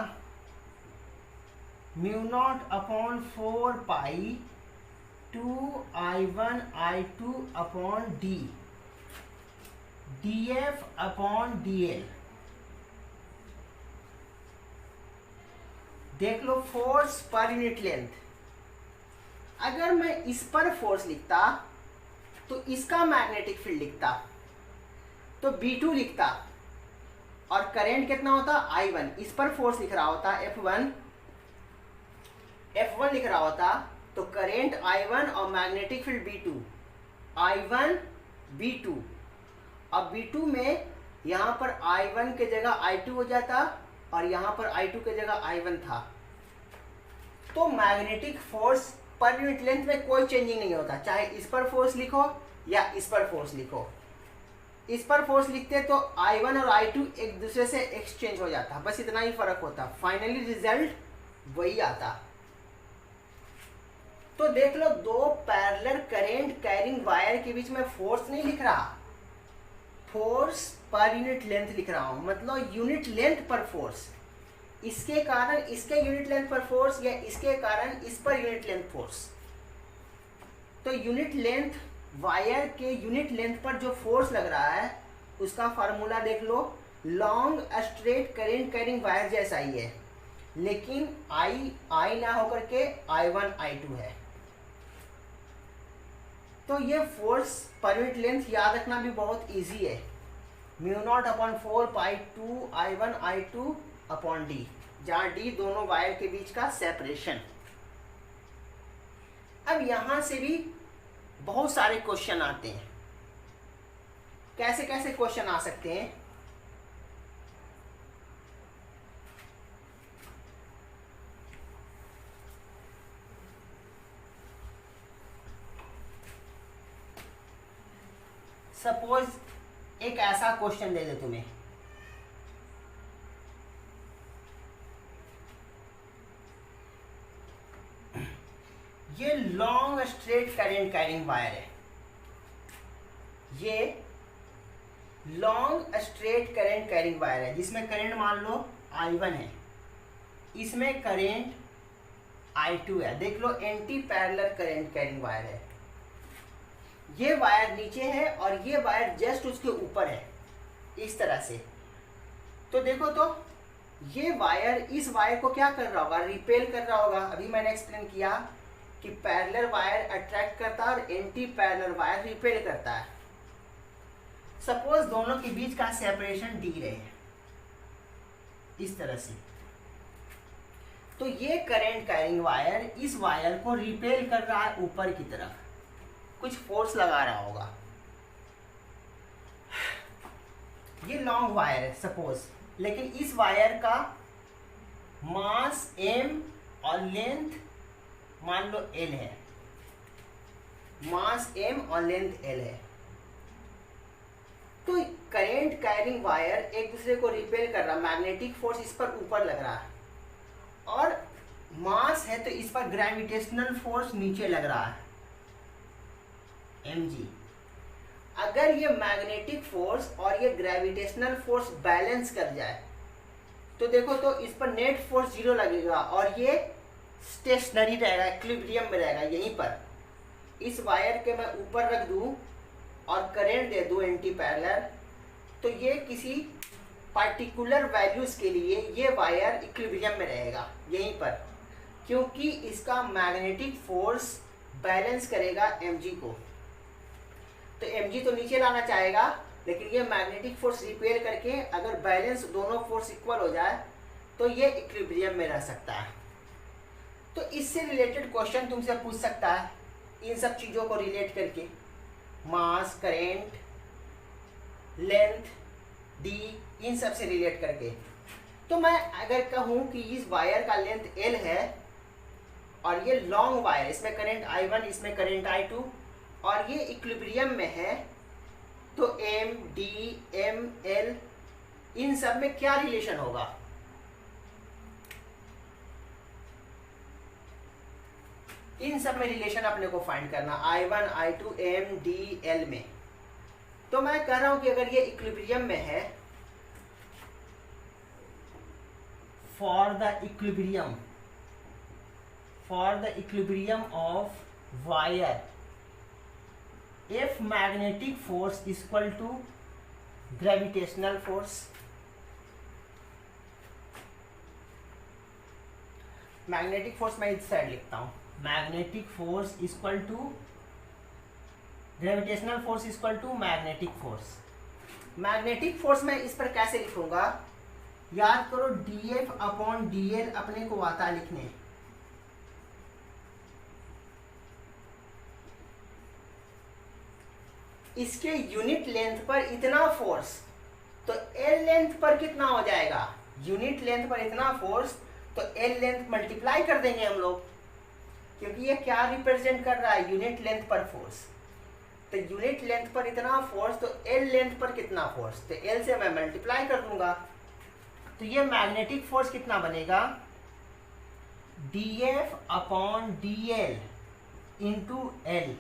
Speaker 1: mu naught upon 4 pi 2I1 I2 upon D, DF upon DL। देख लो फोर्स पर यूनिट लेंथ। अगर मैं इस पर फोर्स लिखता तो इसका मैग्नेटिक फील्ड लिखता तो B2 लिखता, और करंट कितना होता I1। इस पर फोर्स लिख रहा होता F1 लिख रहा होता, तो करंट I1 और magnetic field B2, I1 B2। अब B2 में यहाँ पर I1 के जगह I2 हो जाता और यहाँ पर I2 के जगह I1 था। तो magnetic force per unit length में कोई चेंजिंग नहीं होता, चाहे इस पर फोर्स लिखो या इस पर फोर्स लिखो। इस पर फोर्स लिखते तो I1 और I2 एक दूसरे से एक्सचेंज हो जाता, बस इतना ही फर्क होता, फाइनली रिजल्ट वही आता। तो देख लो, दो पैरेलल करंट कैरिंग वायर के बीच में फोर्स नहीं लिख रहा, फोर्स पर यूनिट लेंथ लिख रहा हूं, मतलब यूनिट लेंथ पर फोर्स। इसके कारण इसके यूनिट लेंथ पर फोर्स या इसके कारण इस पर यूनिट लेंथ फोर्स। तो यूनिट लेंथ वायर के यूनिट लेंथ पर जो फोर्स लग रहा है उसका फार्मूला देख लो, long straight current carrying wire जैसा ही है, लेकिन I ना होकर के I1 I2 है। तो ये फोर्स पर यूनिट लेंथ याद रखना भी बहुत इजी है, mu naught upon 4 pi 2 I1 I2 अपॉन डी, जहाँ डी दोनों वायर के बीच का सेपरेशन। अब यहां से भी बहुत सारे क्वेश्चन आते हैं। कैसे कैसे क्वेश्चन आ सकते हैं? सपोज एक ऐसा क्वेश्चन दे दे तुम्हें, ये long straight current carrying wire है, ये long straight current carrying wire है जिसमें करंट मान लो I1 है, इसमें करंट I2 है। देख लो anti parallel current carrying wire है, ये वायर नीचे है और ये वायर जस्ट उसके ऊपर है इस तरह से। तो देखो तो ये वायर इस वायर को क्या कर रहा होगा, रिपेल कर रहा होगा। अभी मैंने एक्सप्लेन किया कि पैरेलल वायर अट्रैक्ट करता है और एंटी पैरेलल वायर रिपेल करता है। सपोज दोनों के बीच का सेपरेशन डी रहे इस तरह से, तो ये करंट कैरिंग वायर इस वायर को रिपेल कर रहा है ऊपर की तरफ, कुछ फोर्स लगा रहा होगा। ये लॉन्ग वायर है सपोज, लेकिन इस वायर का मास m और लेंथ मान लो l है, मास m और लेंथ l है। तो करंट कैरिंग वायर एक दूसरे को रिपेल कर रहा है, मैग्नेटिक फोर्स इस पर ऊपर लग रहा है और मास है तो इस पर ग्रेविटेशनल फोर्स नीचे लग रहा है mg। अगर ये मैग्नेटिक फोर्स और ये ग्रेविटेशनल फोर्स बैलेंस कर जाए तो देखो तो इस पर नेट फोर्स 0 लगेगा और ये स्टेशनरी रहेगा, इक्विलिब्रियम में रहेगा। यहीं पर इस वायर के मैं ऊपर रख दूं और करंट दे दूं एंटी पैरेलल, तो ये किसी पार्टिकुलर वैल्यूज के लिए ये वायर इक्विलिब्रियम में रहेगा यहीं पर, क्योंकि इसका मैग्नेटिक फोर्स बैलेंस करेगा mg को। तो mg तो नीचे लाना चाहेगा, लेकिन ये मैग्नेटिक फोर्स रिपेल करके अगर बैलेंस दोनों फोर्स इक्वल हो जाए तो ये इक्विलिब्रियम में रह सकता है। तो इससे रिलेटेड क्वेश्चन तुमसे पूछ सकता है, इन सब चीज़ों को रिलेट करके, मास, करेंट, लेंथ, डी, इन सब से रिलेट करके। तो मैं अगर कहूँ कि इस वायर का लेंथ l है और ये लॉन्ग वायर, इसमें करंट I1, इसमें करंट I2 और ये इक्विलिब्रियम में है, तो m, d, m, l इन सब में क्या रिलेशन होगा? इन सब में रिलेशन अपने को फाइंड करना, I1, I2, m, d, l में। तो मैं कह रहा हूं कि अगर ये इक्विलिब्रियम में है, for the equilibrium of wire, if magnetic force is equal to gravitational force, magnetic force मैं इस साइड लिखता हूं, magnetic force equal to gravitational force equal to magnetic force. Magnetic force मैं इस पर कैसे लिखूंगा? याद करो dF अपॉन dl अपने को आता है लिखने, इसके यूनिट लेंथ पर इतना फोर्स, तो L लेंथ पर कितना हो जाएगा? यूनिट लेंथ पर इतना फोर्स, तो L लेंथ मल्टीप्लाई कर देंगे हम लोग, क्योंकि ये क्या रिप्रेजेंट कर रहा है? यूनिट लेंथ पर फोर्स। तो यूनिट लेंथ पर इतना फोर्स, तो L लेंथ पर कितना फोर्स, तो L से मैं मल्टीप्लाई कर दूंगा। तो ये मैग्नेटिक फोर्स कितना बनेगा? dF upon dl into L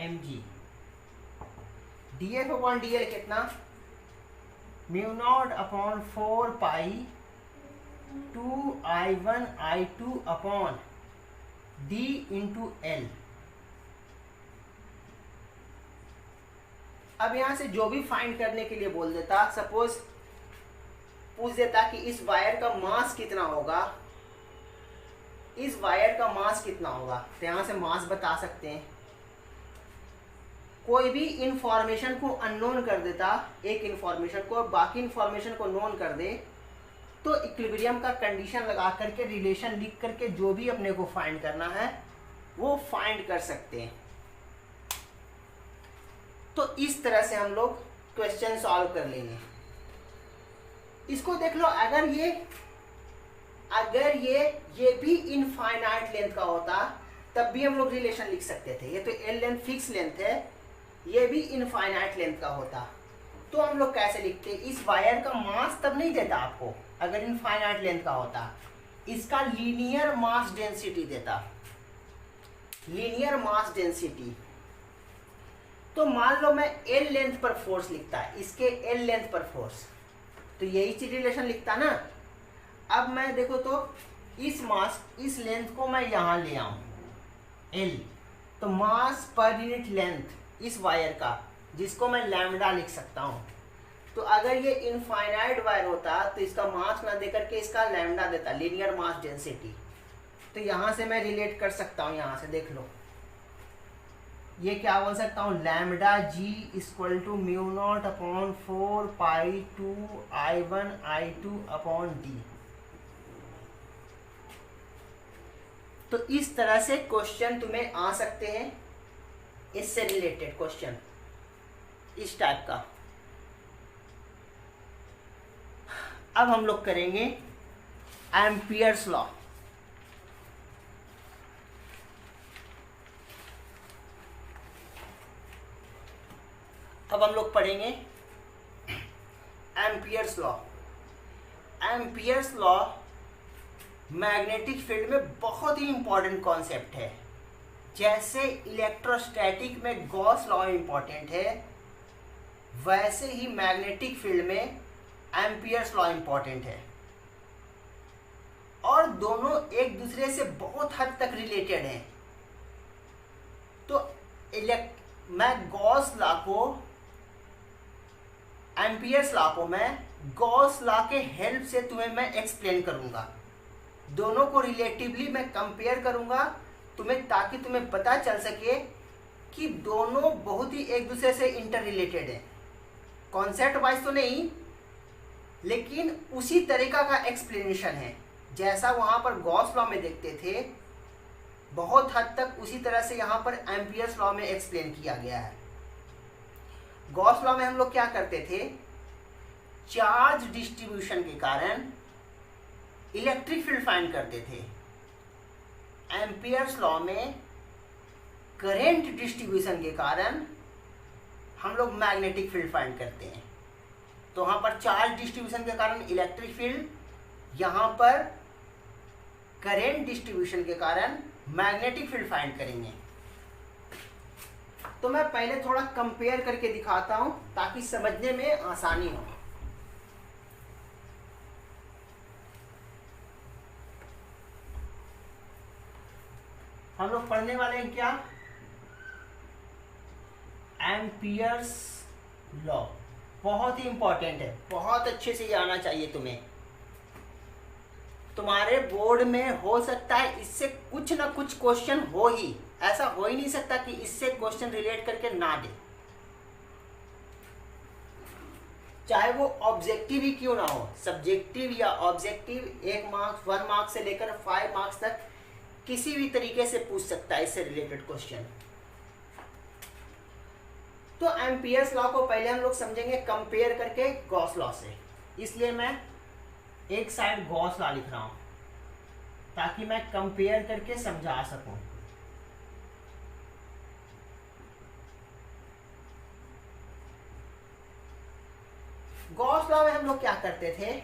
Speaker 1: mg। dF upon dl कितना? Mu naught upon 4 pi 2 I1 I2 upon d into L। अब यहां से जो भी फाइंड करने के लिए बोल देता, सपोज पूछ देता कि इस वायर का मास कितना होगा, इस वायर का मास कितना होगा, तो यहां से मास बता सकते हैं। कोई भी इंफॉर्मेशन को अननोन कर देता, एक इंफॉर्मेशन को बाकी इंफॉर्मेशन को नोन कर दे, तो इक्विलिब्रियम का कंडीशन लगा करके रिलेशन लिख करके जो भी अपने को फाइंड करना है वो फाइंड कर सकते हैं। तो इस तरह से हम लोग क्वेश्चन सॉल्व कर लेंगे। इसको देख लो, अगर ये भी इनफाइनाइट लेंथ का होता तब भी हम लोग रिलेशन लिख सकते थे। ये तो एल लेंथ फिक्स लेंथ है, ये भी इनफाइनाइट लेंथ का होता तो हम लोग कैसे लिखते? इस वायर का मास तब नहीं देता आपको, अगर इनफाइनाइट लेंथ का होता, इसका लीनियर मास डेंसिटी देता, लीनियर मास डेंसिटी। तो मान लो मैं एल लेंथ पर फोर्स लिखता, इसके एल लेंथ पर फोर्स, तो यही चीज रिलेशन लिखता ना। अब मैं देखो तो इस मास, इस लेंथ को मैं यहां ले आऊं एल, तो मास पर यूनिट लेंथ इस वायर का, जिसको मैं लैम्डा लिख सकता हूं। तो अगर ये इनफाइनाइट वायर होता तो इसका मास ना देकर के इसका लैम्डा देता, लीनियर मास डेंसिटी। तो यहां से मैं रिलेट कर सकता हूं, यहां से देख लो, ये क्या बोल सकता हूं, lambda g equal to mu naught upon 4 pi 2 I1 I2 अपॉन डी। तो इस तरह से क्वेश्चन तुम्हें आ सकते हैं, इससे रिलेटेड क्वेश्चन इस टाइप का। अब हम लोग करेंगे एम्पियर्स लॉ। अब हम लोग पढ़ेंगे Ampere's law. Ampere's law magnetic field में बहुत ही इंपॉर्टेंट कॉन्सेप्ट है। जैसे इलेक्ट्रोस्टैटिक में गॉस लॉ इंपॉर्टेंट है, वैसे ही मैग्नेटिक फील्ड में एम्पियर्स लॉ इंपॉर्टेंट है, और दोनों एक दूसरे से बहुत हद तक रिलेटेड हैं। तो मैं गॉस लॉ को, एम्पियर्स लॉ को मैं गॉस लॉ के हेल्प से तुम्हें मैं एक्सप्लेन करूंगा। दोनों को रिलेटिवली मैं कंपेयर करूंगा तुम्हें, ताकि तुम्हें पता चल सके कि दोनों बहुत ही एक दूसरे से इंटर रिलेटेड है। कॉन्सेप्ट वाइज तो नहीं, लेकिन उसी तरीका का एक्सप्लेनेशन है जैसा वहां पर गॉस लॉ में देखते थे, बहुत हद तक उसी तरह से यहाँ पर एम्पियर्स लॉ में एक्सप्लेन किया गया है। गॉस लॉ में हम लोग क्या करते थे, चार्ज डिस्ट्रीब्यूशन के कारण इलेक्ट्रिक फील्ड फाइंड करते थे। एम्पियर्स लॉ में करंट डिस्ट्रीब्यूशन के कारण हम लोग मैग्नेटिक फील्ड फाइंड करते हैं। तो वहां पर चार्ज डिस्ट्रीब्यूशन के कारण इलेक्ट्रिक फील्ड, यहां पर करंट डिस्ट्रीब्यूशन के कारण मैग्नेटिक फील्ड फाइंड करेंगे। तो मैं पहले थोड़ा कंपेयर करके दिखाता हूं ताकि समझने में आसानी हो। हम लोग पढ़ने वाले हैं क्या, एम्पियर्स लॉ। बहुत ही इंपॉर्टेंट है, बहुत अच्छे से ये आना चाहिए तुम्हें। तुम्हारे बोर्ड में हो सकता है इससे कुछ ना कुछ क्वेश्चन हो ही, ऐसा हो ही नहीं सकता कि इससे क्वेश्चन रिलेट करके ना दे, चाहे वो ऑब्जेक्टिव ही क्यों ना हो। सब्जेक्टिव या ऑब्जेक्टिव 1 मार्क्स 1 मार्क्स से लेकर 5 मार्क्स तक किसी भी तरीके से पूछ सकता है इससे रिलेटेड क्वेश्चन। तो एम्पियर्स लॉ को पहले हम लोग समझेंगे कंपेयर करके गॉस लॉ से, इसलिए मैं एक साइड गॉस लॉ लिख रहा हूं ताकि मैं कंपेयर करके समझा सकूं। गॉस लॉ में हम लोग क्या करते थे,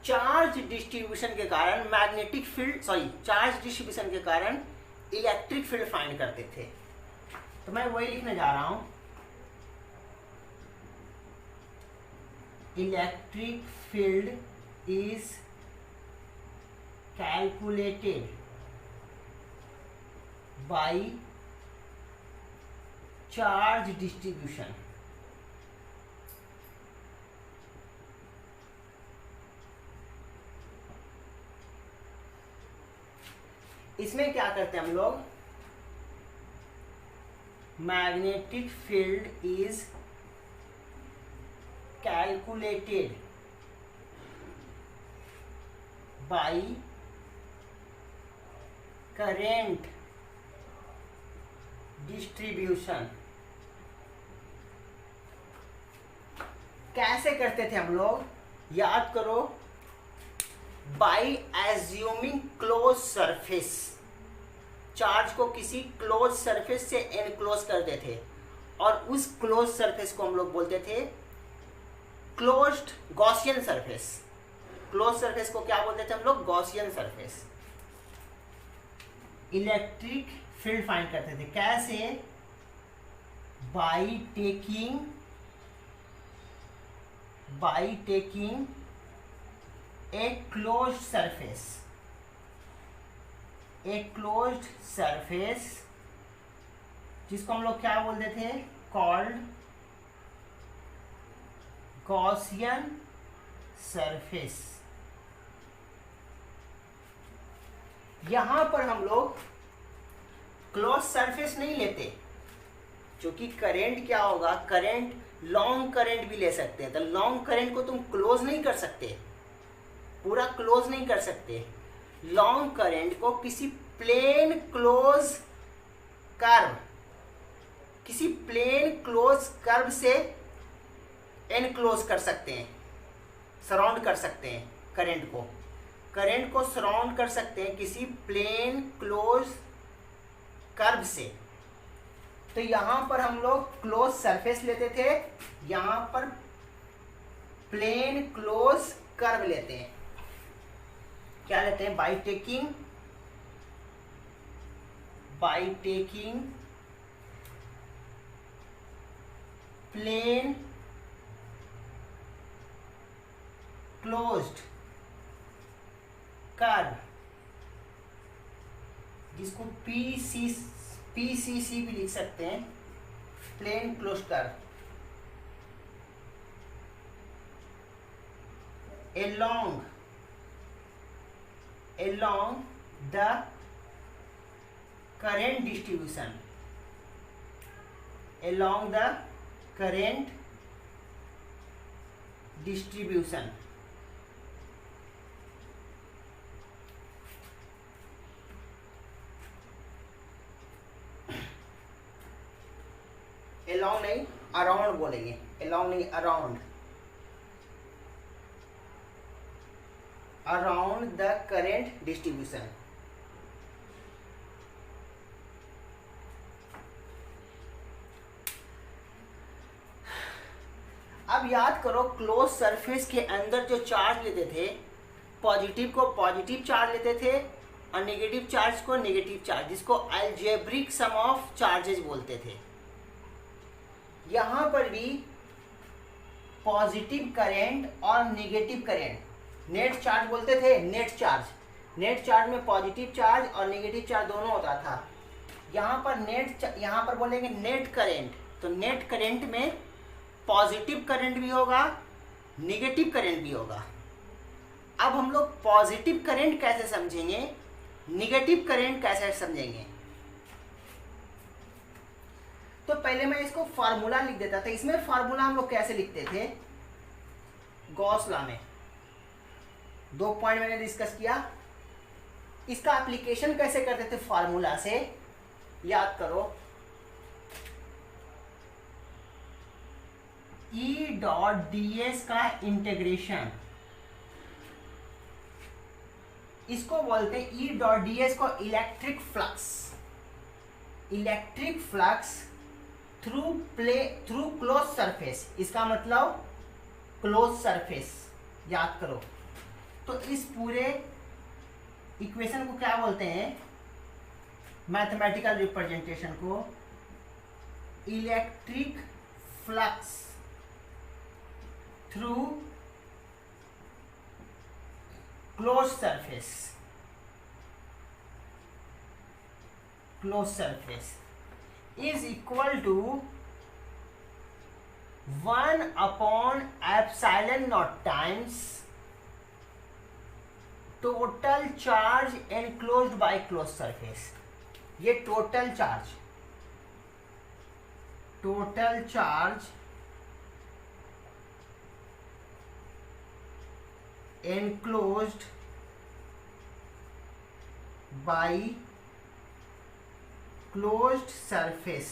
Speaker 1: चार्ज डिस्ट्रीब्यूशन के कारण मैग्नेटिक फील्ड, चार्ज डिस्ट्रीब्यूशन के कारण इलेक्ट्रिक फील्ड फाइंड करते थे। तो मैं वही लिखने जा रहा हूं, electric field is calculated by charge distribution. इसमें क्या करते हैं हम लोग, magnetic field is calculated by current distribution। कैसे करते थे हम लोग, याद करो, by assuming close surface. Charge को किसी क्लोज सरफेस से एनक्लोज करते थे और उस क्लोज सरफेस को हम लोग बोलते थे closed Gaussian surface. Close surface को क्या बोलते थे हम लोग, Gaussian surface. Electric field find करते थे कैसे, by taking a closed surface, जिसको हम लोग क्या बोलते थे, कॉल्ड गॉसियन सरफेस। यहां पर हम लोग क्लोज सरफेस नहीं लेते, क्योंकि करंट क्या होगा, करंट लॉन्ग करंट भी ले सकते हैं। तो लॉन्ग करंट को तुम क्लोज नहीं कर सकते, पूरा क्लोज नहीं कर सकते। लॉन्ग करंट को किसी प्लेन क्लोज कर्व से एनक्लोज कर सकते हैं, सराउंड कर सकते हैं। करंट को सराउंड कर सकते हैं किसी प्लेन क्लोज कर्व से। तो यहां पर हम लोग क्लोज सरफेस लेते थे, यहां पर प्लेन क्लोज कर्व लेते हैं। क्या लेते हैं, by taking plane closed curve, जिसको पीसीसी भी लिख सकते हैं, plane closed curve, along the current distribution, along the current distribution। along नहीं, around बोलेंगे, along नहीं, around the current distribution। अब याद करो, क्लोज सरफेस के अंदर जो चार्ज लेते थे, पॉजिटिव को पॉजिटिव चार्ज लेते थे और नेगेटिव चार्ज को नेगेटिव चार्ज, जिसको अलजेब्रिक सम ऑफ चार्जेस बोलते थे। यहां पर भी पॉजिटिव करंट और नेगेटिव करंट, नेट चार्ज बोलते थे, नेट चार्ज में पॉजिटिव चार्ज और नेगेटिव चार्ज दोनों होता था। यहाँ पर बोलेंगे नेट करंट, तो नेट करंट में पॉजिटिव करंट भी होगा, नेगेटिव करंट भी होगा। अब हम लोग पॉजिटिव करंट कैसे समझेंगे, नेगेटिव करंट कैसे समझेंगे, तो पहले मैं इसको फार्मूला लिख देता था। इसमें फार्मूला हम लोग कैसे लिखते थे, गॉस लॉ में 2 पॉइंट मैंने डिस्कस किया। इसका एप्लीकेशन कैसे करते थे, फार्मूला से याद करो, E.ds का इंटीग्रेशन, इसको बोलते हैं E.ds को electric flux through close surface. इसका मतलब क्लोज सरफेस, याद करो। तो इस पूरे इक्वेशन को क्या बोलते हैं, मैथमेटिकल रिप्रेजेंटेशन को, electric flux through close surface is equal to 1/epsilon0 times total charge enclosed by closed surface। ये total charge total charge enclosed by closed surface.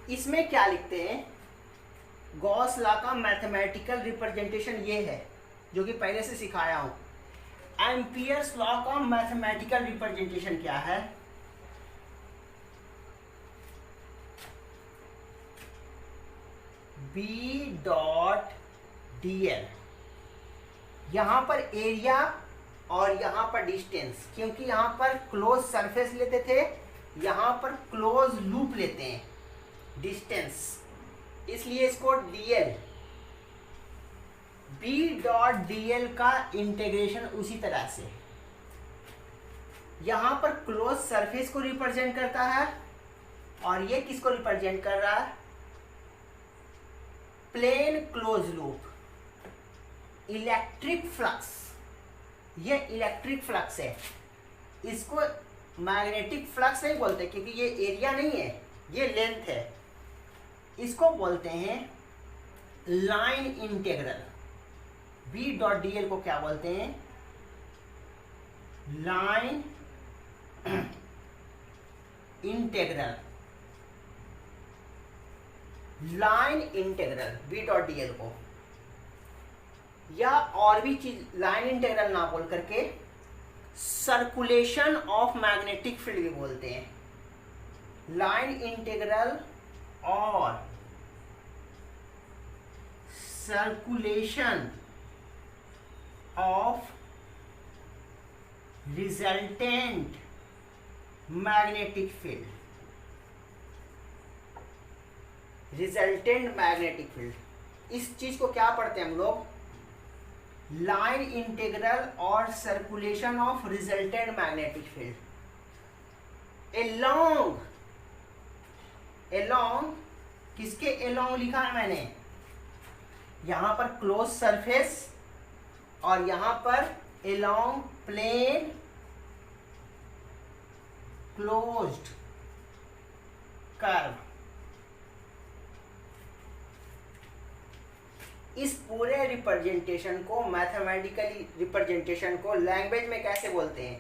Speaker 1: इसमें क्या लिखते हैं, गॉस लॉ का मैथमेटिकल रिप्रेजेंटेशन ये है जो कि पहले से सिखाया हूं। एम्पियर्स लॉ का मैथमेटिकल रिप्रेजेंटेशन क्या है, B डॉट dl, यहां पर एरिया और यहां पर डिस्टेंस, क्योंकि यहां पर क्लोज सरफेस लेते थे, यहां पर क्लोज लूप लेते हैं डिस्टेंस, इसलिए इसको dl, B डॉट dl का इंटीग्रेशन उसी तरह से यहां पर क्लोज सरफेस को रिप्रेजेंट करता है और ये किसको रिप्रेजेंट कर रहा है, plane close loop. Electric flux, ये इलेक्ट्रिक फ्लक्स है, इसको मैग्नेटिक फ्लक्स नहीं बोलते क्योंकि ये एरिया नहीं है, ये लेंथ है, इसको बोलते हैं line integral. B dot d l को क्या बोलते हैं, line integral, line integral B dot d l को, या और भी चीज लाइन इंटीग्रल ना बोल करके सर्कुलेशन ऑफ मैग्नेटिक फील्ड भी बोलते हैं, लाइन इंटीग्रल और circulation of resultant magnetic field, resultant magnetic field. इस चीज को क्या पढ़ते हैं हम लोग, लाइन इंटीग्रल और circulation of resultant magnetic field. Along, along किसके एलोंग लिखा है मैंने, यहां पर क्लोज सरफेस और यहां पर एलोंग प्लेन क्लोज्ड कर्व। इस पूरे रिप्रेजेंटेशन को, मैथमेटिकली रिप्रेजेंटेशन को लैंग्वेज में कैसे बोलते हैं,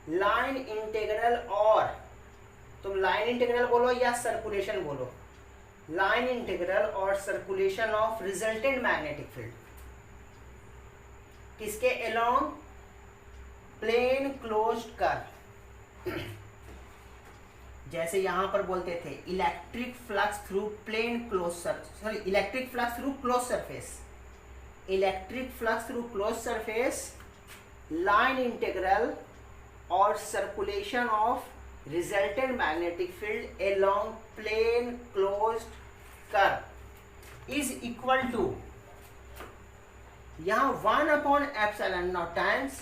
Speaker 1: लाइन इंटीग्रल, और तुम लाइन इंटीग्रल बोलो या सर्कुलेशन बोलो, लाइन इंटीग्रल और circulation of resultant magnetic field, किसके अलोंग, प्लेन क्लोज्ड कर्व। जैसे यहां पर बोलते थे electric flux through plane close, sorry electric flux through close surface, electric flux through close surface, line integral और circulation of resultant magnetic field along plane closed curve is equal to, यहां 1/ε0 times,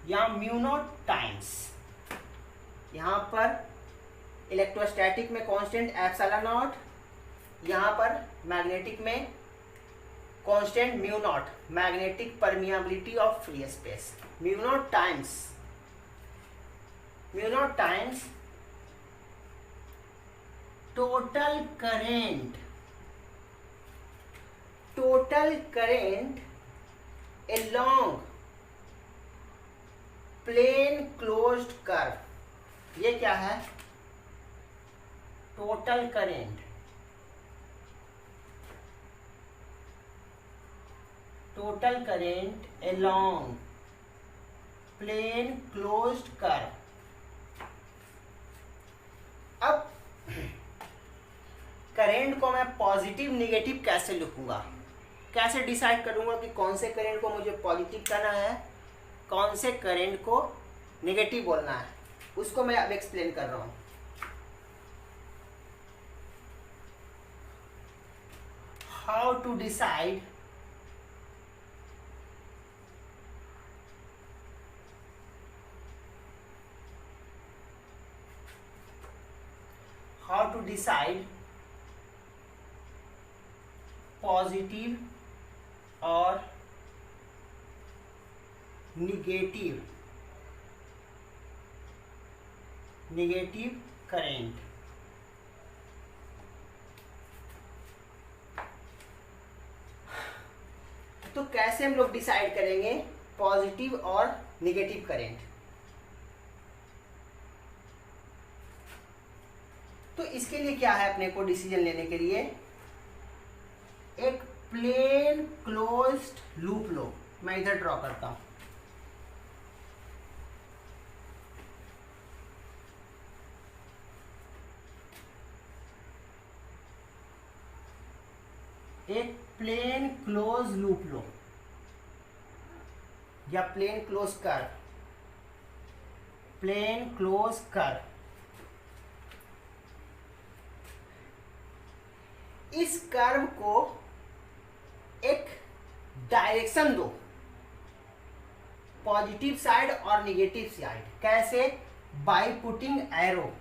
Speaker 1: यहां μ0 times, यहां पर electrostatic में constant ε0, यहां पर magnetic में constant μ0, magnetic permeability of free space, μ0 times total current along plane closed curve. ये क्या है, total current along plane closed curve. अब करेंट को मैं पॉजिटिव निगेटिव कैसे लिखूंगा, कैसे डिसाइड करूंगा कि कौन से करेंट को मुझे पॉजिटिव करना है, कौन से करेंट को नेगेटिव बोलना है, उसको मैं अब एक्सप्लेन कर रहा हूं। हाउ टू डिसाइड पॉजिटिव और निगेटिव नेगेटिव करेंट। तो कैसे हम लोग डिसाइड करेंगे पॉजिटिव और नेगेटिव करेंट? तो इसके लिए क्या है अपने को डिसीजन लेने के लिए, एक प्लेन क्लोज्ड लूप लो। मैं इधर ड्रॉ करता हूं। एक प्लेन क्लोज लूप लो या plane close curve, plane close curve. इस कर्व को एक डायरेक्शन दो, पॉजिटिव साइड और निगेटिव साइड। कैसे? By putting arrow.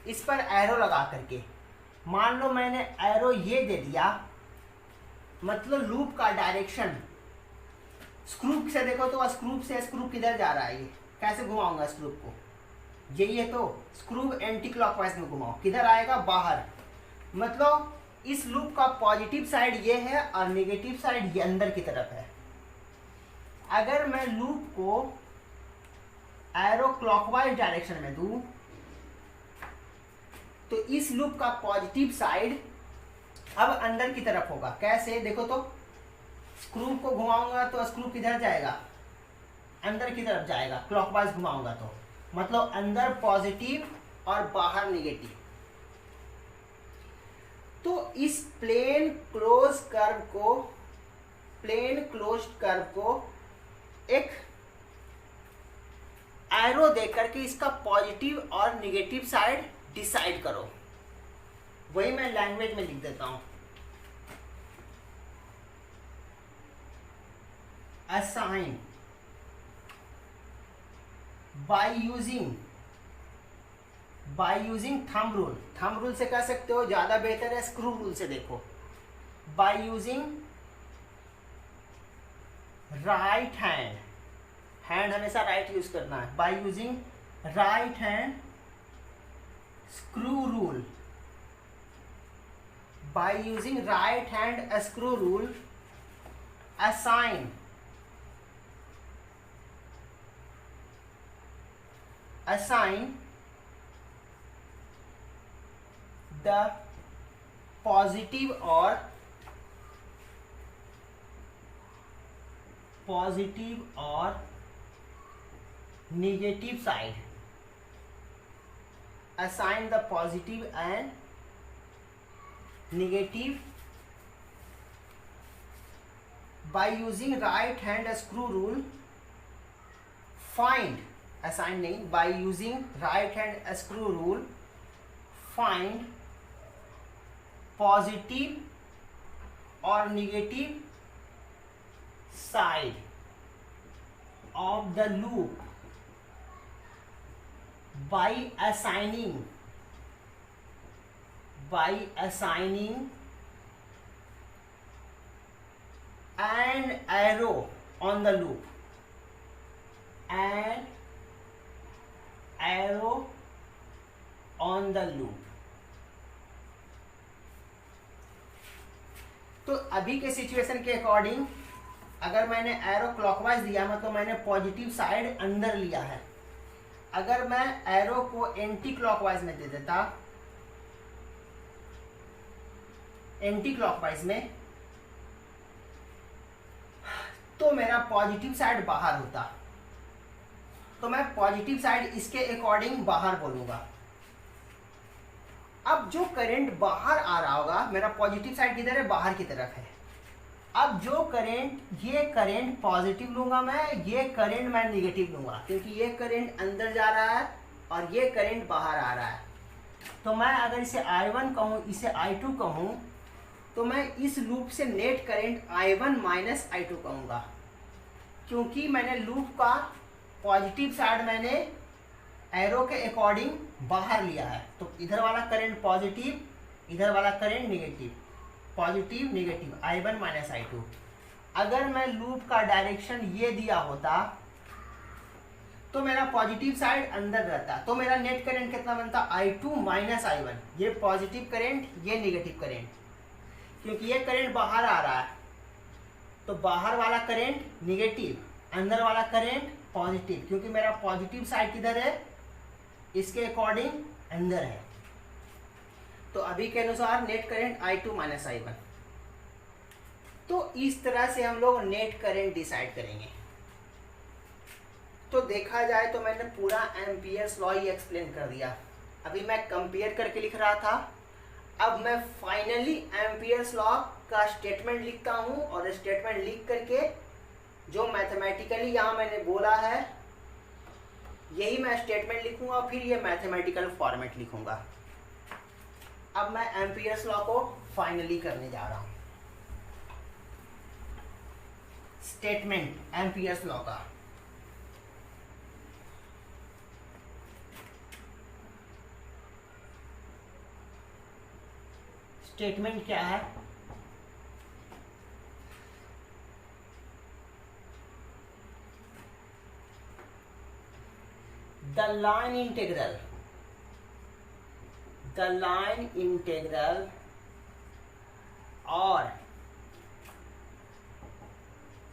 Speaker 1: इस पर एरो लगा करके, मान लो मैंने एरो ये दे दिया, मतलब लूप का डायरेक्शन स्क्रू से देखो तो स्क्रू से स्क्रू किधर जा रहा है, ये कैसे घुमाऊंगा स्क्रू को, यही है। तो स्क्रू एंटी क्लॉकवाइज में घुमाओ, किधर आएगा? बाहर। मतलब इस लूप का पॉजिटिव साइड ये है और नेगेटिव साइड ये अंदर की तरफ है। अगर मैं लूप को एरो क्लॉकवाइज डायरेक्शन में दूं तो इस लूप का पॉजिटिव साइड अब अंदर की तरफ होगा। कैसे? देखो तो स्क्रू को घुमाऊंगा तो स्क्रू किधर जाएगा? अंदर की तरफ जाएगा, क्लॉकवाइज घुमाऊंगा तो। मतलब अंदर पॉजिटिव और बाहर नेगेटिव। तो इस प्लेन क्लोज कर्व को एक एरो देकर के इसका पॉजिटिव और नेगेटिव साइड डिसाइड करो। वही मैं लैंग्वेज में लिख देता हूं। Assign by using thumb rule. Thumb rule से कह सकते हो, ज्यादा बेहतर है स्क्रू रूल से देखो। By using right hand, hand हमेशा राइट यूज करना है। By using right hand screw rule, by using right hand screw rule, assign the positive or negative side. Assign the positive and negative by using right hand screw rule. Find, assign नहीं, by using right hand screw rule find positive or negative side of the loop by assigning an arrow on the loop, an arrow on the loop. तो अभी के situation के according अगर मैंने arrow clockwise दिया मतलब मैंने पॉजिटिव साइड अंदर लिया है। अगर मैं एरो को एंटी क्लॉकवाइज में दे देता, एंटी क्लॉकवाइज में, तो मेरा पॉजिटिव साइड बाहर होता। तो मैं पॉजिटिव साइड इसके अकॉर्डिंग बाहर बोलूंगा। अब जो करंट बाहर आ रहा होगा, मेरा पॉजिटिव साइड किधर है? बाहर की तरफ है। अब जो करंट, ये करंट पॉजिटिव लूंगा मैं, ये करंट मैं निगेटिव लूंगा, क्योंकि ये करंट अंदर जा रहा है और ये करंट बाहर आ रहा है। तो मैं अगर इसे I1 कहूँ, इसे I2 कहूँ, तो मैं इस लूप से net current I1 minus I2 कहूँगा, क्योंकि मैंने लूप का पॉजिटिव साइड मैंने एरो के अकॉर्डिंग बाहर लिया है। तो इधर वाला करंट पॉजिटिव, इधर वाला current negative, positive negative, I1 minus I2। अगर मैं लूप का डायरेक्शन ये दिया होता तो मेरा पॉजिटिव साइड अंदर रहता, तो मेरा नेट करंट कितना बनता, I2 माइनस I1। ये पॉजिटिव करंट, ये नेगेटिव करंट, क्योंकि ये करंट बाहर आ रहा है, तो बाहर वाला करंट नेगेटिव, अंदर वाला करंट पॉजिटिव, क्योंकि मेरा पॉजिटिव साइड किधर है, इसके अकॉर्डिंग अंदर है। तो अभी के अनुसार net current I2 minus I1। तो इस तरह से हम लोग नेट करंट डिसाइड करेंगे। तो देखा जाए तो मैंने पूरा एम्पियर्स लॉ ही एक्सप्लेन कर दिया। अभी मैं कंपेयर करके लिख रहा था, अब मैं फाइनली एम्पियर्स लॉ का स्टेटमेंट लिखता हूं, और स्टेटमेंट लिख करके जो मैथमेटिकली यहाँ मैंने बोला है यही मैं स्टेटमेंट लिखूंगा, फिर ये मैथमेटिकल फॉर्मेट लिखूंगा। अब मैं एम्पियर्स लॉ को फाइनली करने जा रहा हूं। स्टेटमेंट एम्पियर्स लॉ का, स्टेटमेंट क्या है, the line integral or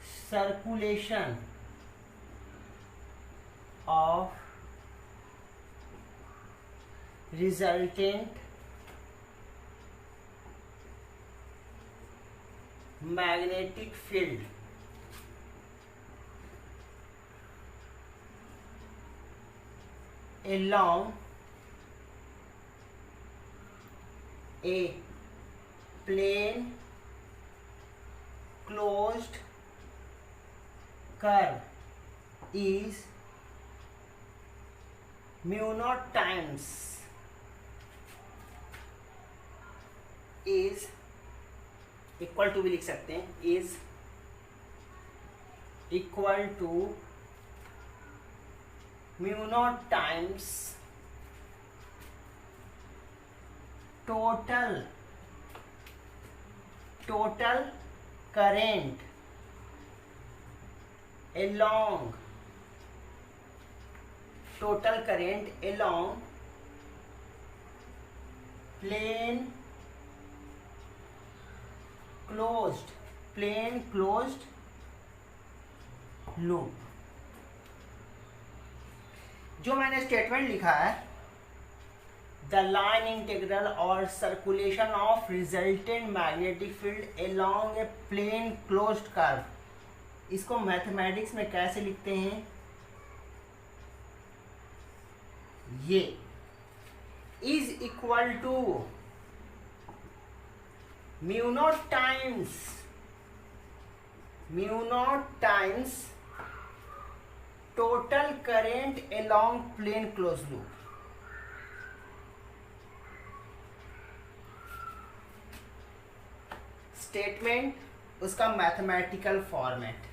Speaker 1: circulation of resultant magnetic field along a plane closed curve is mu naught times is equal to भी लिख सकते हैं, is equal to mu naught times total current along plane closed loop। जो मैंने statement लिखा है, the line integral और circulation of resultant magnetic field along a plane closed curve, इसको मैथमेटिक्स में कैसे लिखते हैं, ये is equal to mu naught times total current along plane close loop. Statement उसका मैथमेटिकल फॉर्मेट,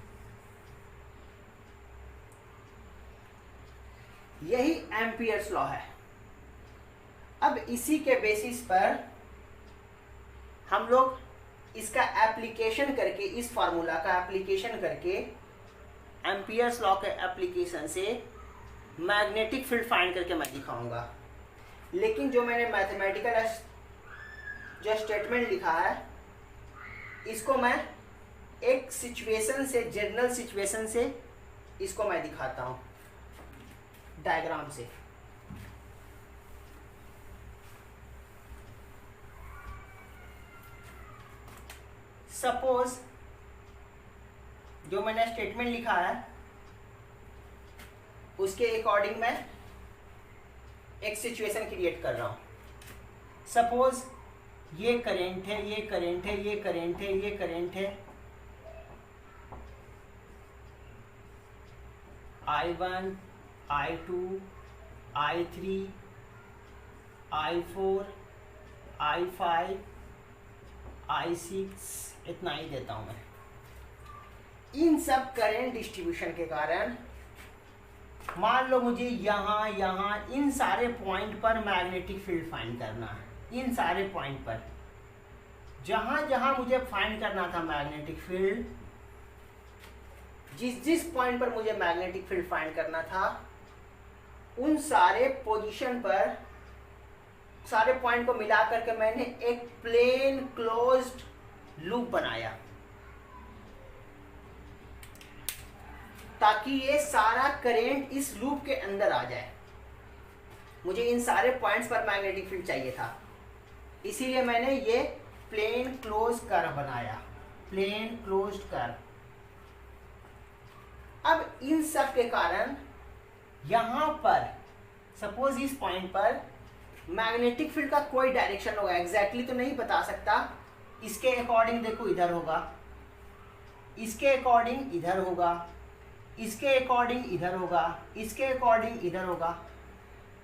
Speaker 1: यही एम्पियर्स लॉ है। अब इसी के बेसिस पर हम लोग इसका एप्लीकेशन करके, इस फार्मूला का एप्लीकेशन करके, एम्पियर्स लॉ के एप्लीकेशन से मैग्नेटिक फील्ड फाइंड करके मैं दिखाऊंगा। लेकिन जो मैंने मैथमेटिकल जो स्टेटमेंट लिखा है, इसको मैं एक सिचुएशन से, जनरल सिचुएशन से इसको मैं दिखाता हूं डायग्राम से। सपोज जो मैंने स्टेटमेंट लिखा है उसके अकॉर्डिंग मैं एक सिचुएशन क्रिएट कर रहा हूं। सपोज ये करंट है, ये करंट है, ये करंट है, ये करंट है, I1, I2, I3, I4, I5, I6, इतना ही देता हूं मैं। इन सब करंट डिस्ट्रीब्यूशन के कारण मान लो मुझे यहाँ इन सारे पॉइंट पर मैग्नेटिक फील्ड फाइंड करना है। इन सारे पॉइंट पर जहां मुझे फाइंड करना था मैग्नेटिक फील्ड, जिस पॉइंट पर मुझे मैग्नेटिक फील्ड फाइंड करना था, उन सारे पोजीशन पर सारे पॉइंट को मिला करके मैंने एक प्लेन क्लोज्ड लूप बनाया ताकि ये सारा करंट इस लूप के अंदर आ जाए। मुझे इन सारे पॉइंट्स पर मैग्नेटिक फील्ड चाहिए था, इसीलिए मैंने ये प्लेन क्लोज कर्व बनाया, प्लेन क्लोज्ड कर्व। अब इन सब के कारण यहां पर सपोज इस पॉइंट पर मैग्नेटिक फील्ड का कोई डायरेक्शन होगा, एग्जैक्टली तो नहीं बता सकता। इसके अकॉर्डिंग देखो इधर होगा, इसके अकॉर्डिंग इधर होगा, इसके अकॉर्डिंग इधर होगा, इसके अकॉर्डिंग इधर होगा।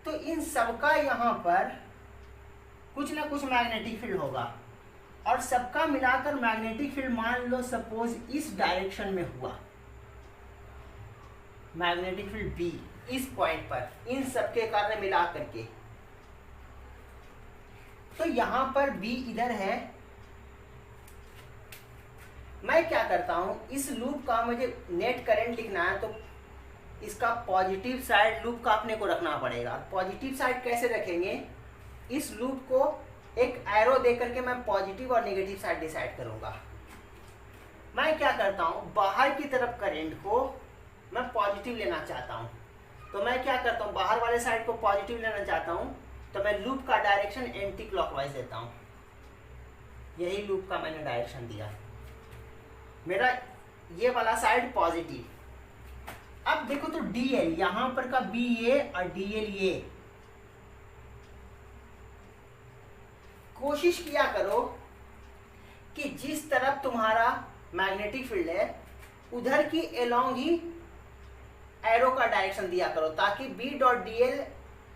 Speaker 1: तो इन सबका यहाँ पर कुछ ना कुछ मैग्नेटिक फील्ड होगा और सबका मिलाकर मैग्नेटिक फील्ड मान लो सपोज इस डायरेक्शन में हुआ, मैग्नेटिक फील्ड बी इस पॉइंट पर, इन सबके कारण मिला करके। तो यहां पर बी इधर है। मैं क्या करता हूं, इस लूप का मुझे नेट करंट लिखना है तो इसका पॉजिटिव साइड लूप का अपने को रखना पड़ेगा। पॉजिटिव साइड कैसे रखेंगे, इस लूप को एक एरो दे करके मैं पॉजिटिव और नेगेटिव साइड डिसाइड करूंगा। मैं क्या करता हूं, बाहर की तरफ करंट को मैं पॉजिटिव लेना चाहता हूं, तो मैं क्या करता हूं, बाहर वाले साइड को पॉजिटिव लेना चाहता हूं तो मैं लूप का डायरेक्शन एंटी क्लॉकवाइज देता हूं। यही लूप का मैंने डायरेक्शन दिया, मेरा ये वाला साइड पॉजिटिव। अब देखो तो डीएल यहां पर का बी ये और डीएल ये, कोशिश किया करो कि जिस तरफ तुम्हारा मैग्नेटिक फील्ड है उधर की एलोंग ही एरो का डायरेक्शन दिया करो ताकि बी डॉट डीएल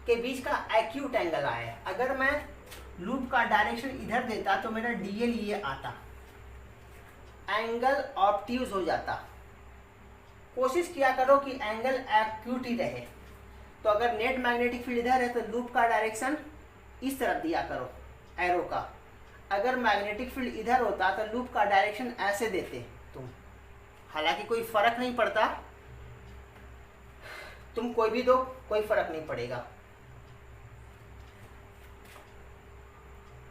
Speaker 1: के बीच का एक्यूट एंगल आए। अगर मैं लूप का डायरेक्शन इधर देता तो मेरा डीएल ये आता, एंगल ऑब्ट्यूज हो जाता। कोशिश किया करो कि एंगल एक्यूट ही रहे। तो अगर नेट मैग्नेटिक फील्ड इधर है तो लूप का डायरेक्शन इस तरफ दिया करो एरो का। अगर मैग्नेटिक फील्ड इधर होता तो लूप का डायरेक्शन ऐसे देते तुम। हालांकि कोई फर्क नहीं पड़ता, तुम कोई भी दो कोई फर्क नहीं पड़ेगा।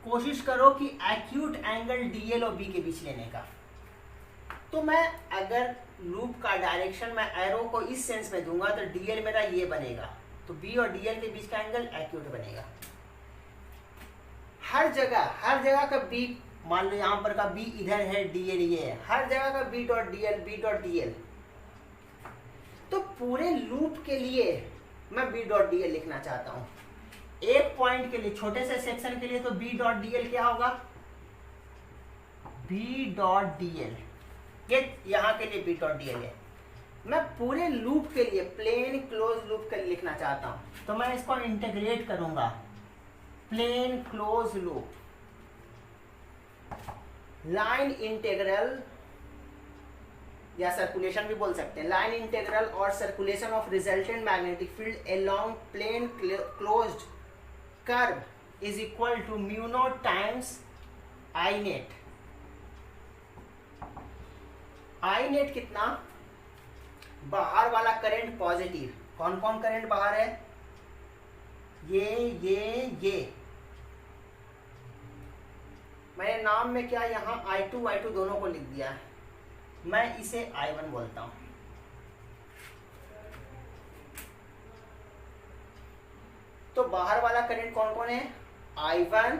Speaker 1: कोशिश करो कि एक्यूट एंगल डीएल और बी के बीच लेने का। तो मैं अगर लूप का डायरेक्शन मैं एरो को इस सेंस में दूंगा तो डीएल मेरा ये बनेगा, तो बी और डीएल के बीच का एंगल एक्यूट बनेगा। हर जगह का बी, मान लो यहाँ पर का बी इधर है, डीएल ये है, हर जगह का B dot dl, B dot dl. तो पूरे लूप के लिए मैं बी डॉट डीएल लिखना चाहता हूँ। एक पॉइंट के लिए, छोटे से सेक्शन के लिए तो बी डॉट डीएल क्या होगा, बी डॉट डीएल, ये यहाँ के लिए बी डॉट डीएल है। मैं पूरे लूप के लिए, प्लेन क्लोज लूप के लिए लिखना चाहता हूँ तो मैं इसको इंटीग्रेट करूंगा, plane close loop, line integral या सर्कुलेशन भी बोल सकते हैं, लाइन इंटीग्रल और circulation of resultant magnetic field along plane closed curve is equal to mu naught times I net. I net कितना, बाहर वाला करंट पॉजिटिव, कौन कौन करंट बाहर है, ये मैंने नाम में क्या यहाँ I2 दोनों को लिख दिया है, मैं इसे I1 बोलता हूं। तो बाहर वाला करंट कौन कौन है, I1,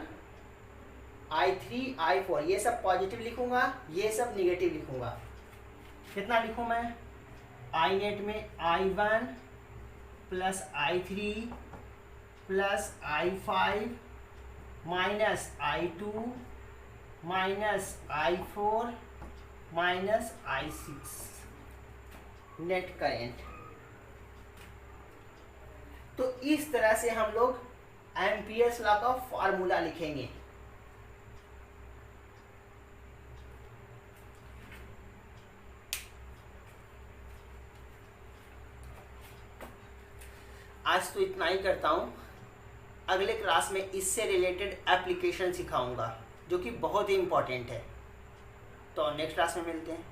Speaker 1: I3, I4, ये सब पॉजिटिव लिखूंगा, ये सब निगेटिव लिखूंगा। कितना लिखूं मैं, आई नेट में I1 plus I3 plus I5 minus I2 minus I4 minus I6 net current. तो इस तरह से हम लोग एम्पियर्स लॉ का फॉर्मूला लिखेंगे। आज तो इतना ही करता हूं, अगले क्लास में इससे रिलेटेड एप्लीकेशन सिखाऊंगा जो कि बहुत ही इंपॉर्टेंट है। तो नेक्स्ट क्लास में मिलते हैं।